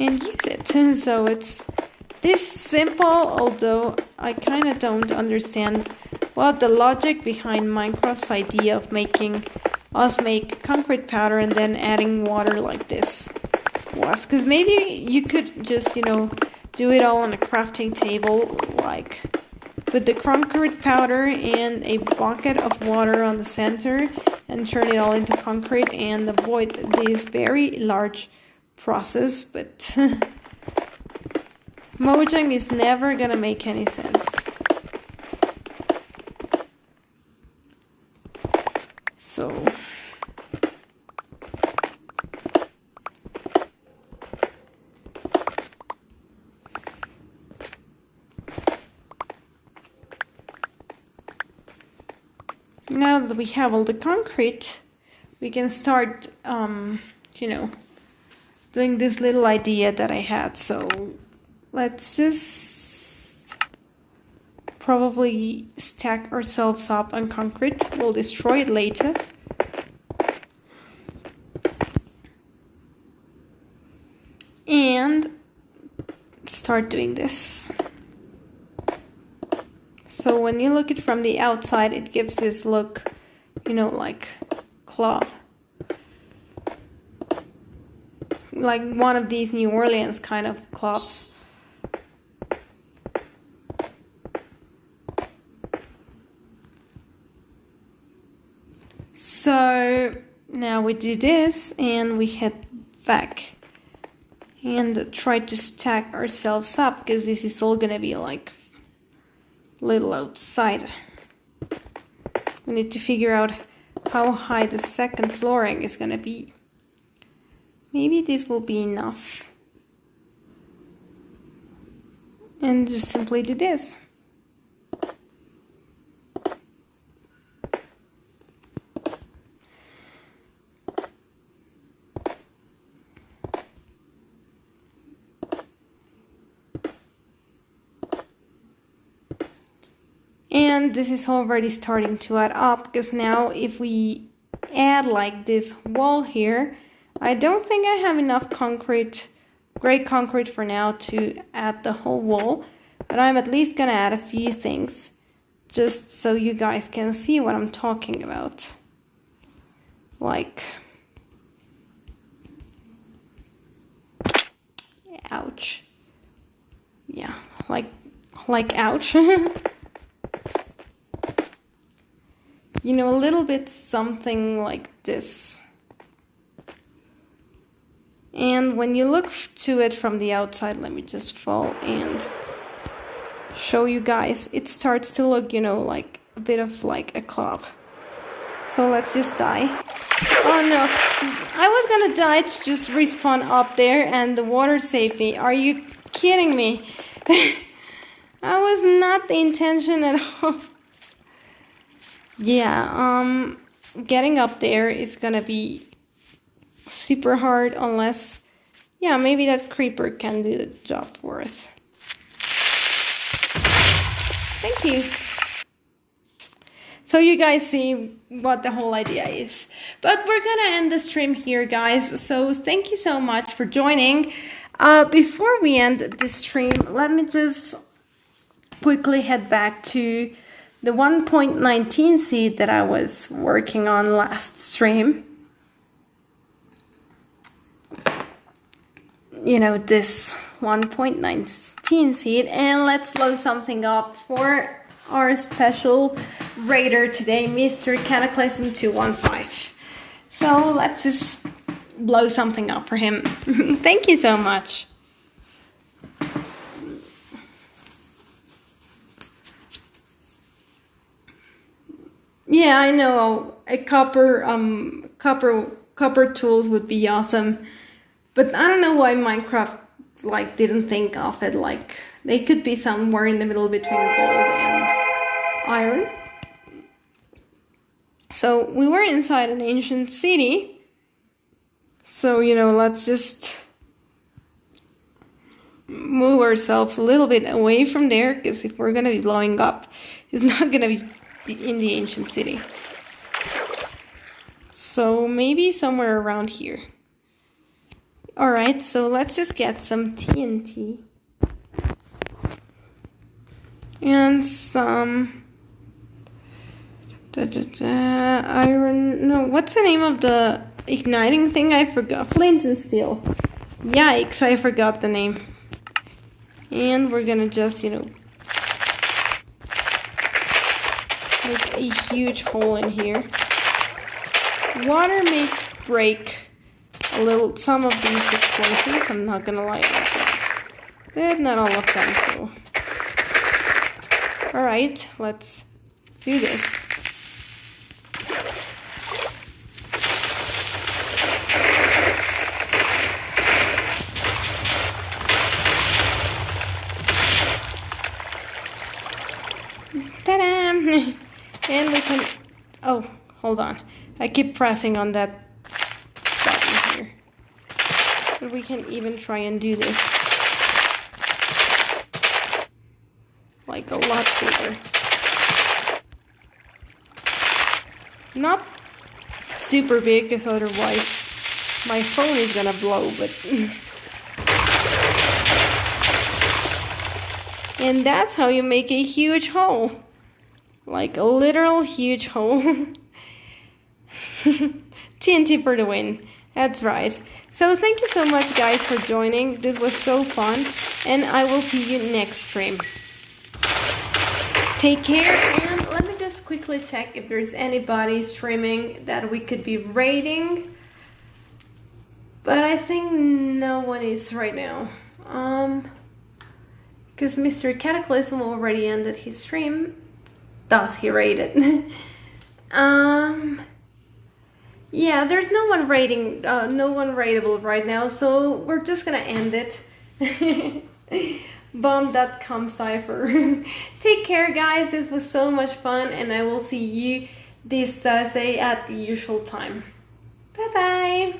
Speaker 1: and use it. So it's this simple, although I kind of don't understand what the logic behind Minecraft's idea of making us make concrete powder and then adding water like this was. Because maybe you could just, you know, do it all on a crafting table, like put the concrete powder and a bucket of water on the center and turn it all into concrete and avoid this very large process, but Mojang is never gonna make any sense. So now that we have all the concrete, we can start you know, doing this little idea that I had. So let's just probably stack ourselves up on concrete. We'll destroy it later. And start doing this. So when you look at it from the outside, it gives this look, you know, like cloth. Like one of these New Orleans kind of cloths. So now we do this and we head back and try to stack ourselves up, because this is all gonna be like little outside. We need to figure out how high the second flooring is gonna be. Maybe this will be enough. And just simply do this. And this is already starting to add up, because now if we add like this wall here, I don't think I have enough concrete, gray concrete for now to add the whole wall, but I'm at least gonna add a few things just so you guys can see what I'm talking about. Like, ouch. Yeah, like like ouch. You know, a little bit something like this. And when you look to it from the outside, let me just fall and show you guys, it starts to look, you know, like a bit of like a club. So let's just die. Oh no, I was gonna die to just respawn up there and the water saved me. Are you kidding me? That was not the intention at all. Yeah, getting up there is gonna be super hard unless, yeah, maybe that creeper can do the job for us. Thank you. So you guys see what the whole idea is. But we're gonna end the stream here, guys. So thank you so much for joining. Before we end the stream, let me just quickly head back to the 1.19 seed that I was working on last stream. You know, this 1.19 seed, and let's blow something up for our special raider today, Mr. Cataclysm 215. So let's just blow something up for him. Thank you so much. Yeah, I know a copper tools would be awesome, but I don't know why Minecraft like didn't think of it. Like they could be somewhere in the middle between gold and iron. So we were inside an ancient city. So, you know, let's just move ourselves a little bit away from there, because if we're gonna be blowing up, it's not gonna be in the ancient city. So maybe somewhere around here. Alright, so let's just get some TNT. And some iron. No, what's the name of the igniting thing? I forgot. Flint and steel. Yikes, I forgot the name. And we're gonna just, you know, make a huge hole in here. Water may break a little some of these explosives, I'm not gonna lie about that. But not all of them, so. Alright, let's do this. Ta-da! And we can... Oh, hold on. I keep pressing on that button here. But we can even try and do this. Like a lot bigger. Not super big, because otherwise my phone is gonna blow, but... And that's how you make a huge hole. Like a literal huge hole. TNT for the win. That's right. So thank you so much, guys, for joining. This was so fun. And I will see you next stream. Take care. And let me just quickly check if there's anybody streaming that we could be raiding. But I think no one is right now. Because Mr. Cataclysm already ended his stream. Thus he raided. Yeah, there's no one raiding, no one raidable right now, so we're just gonna end it. Bomb.com cipher. Take care, guys. This was so much fun, and I will see you this Thursday at the usual time. Bye bye.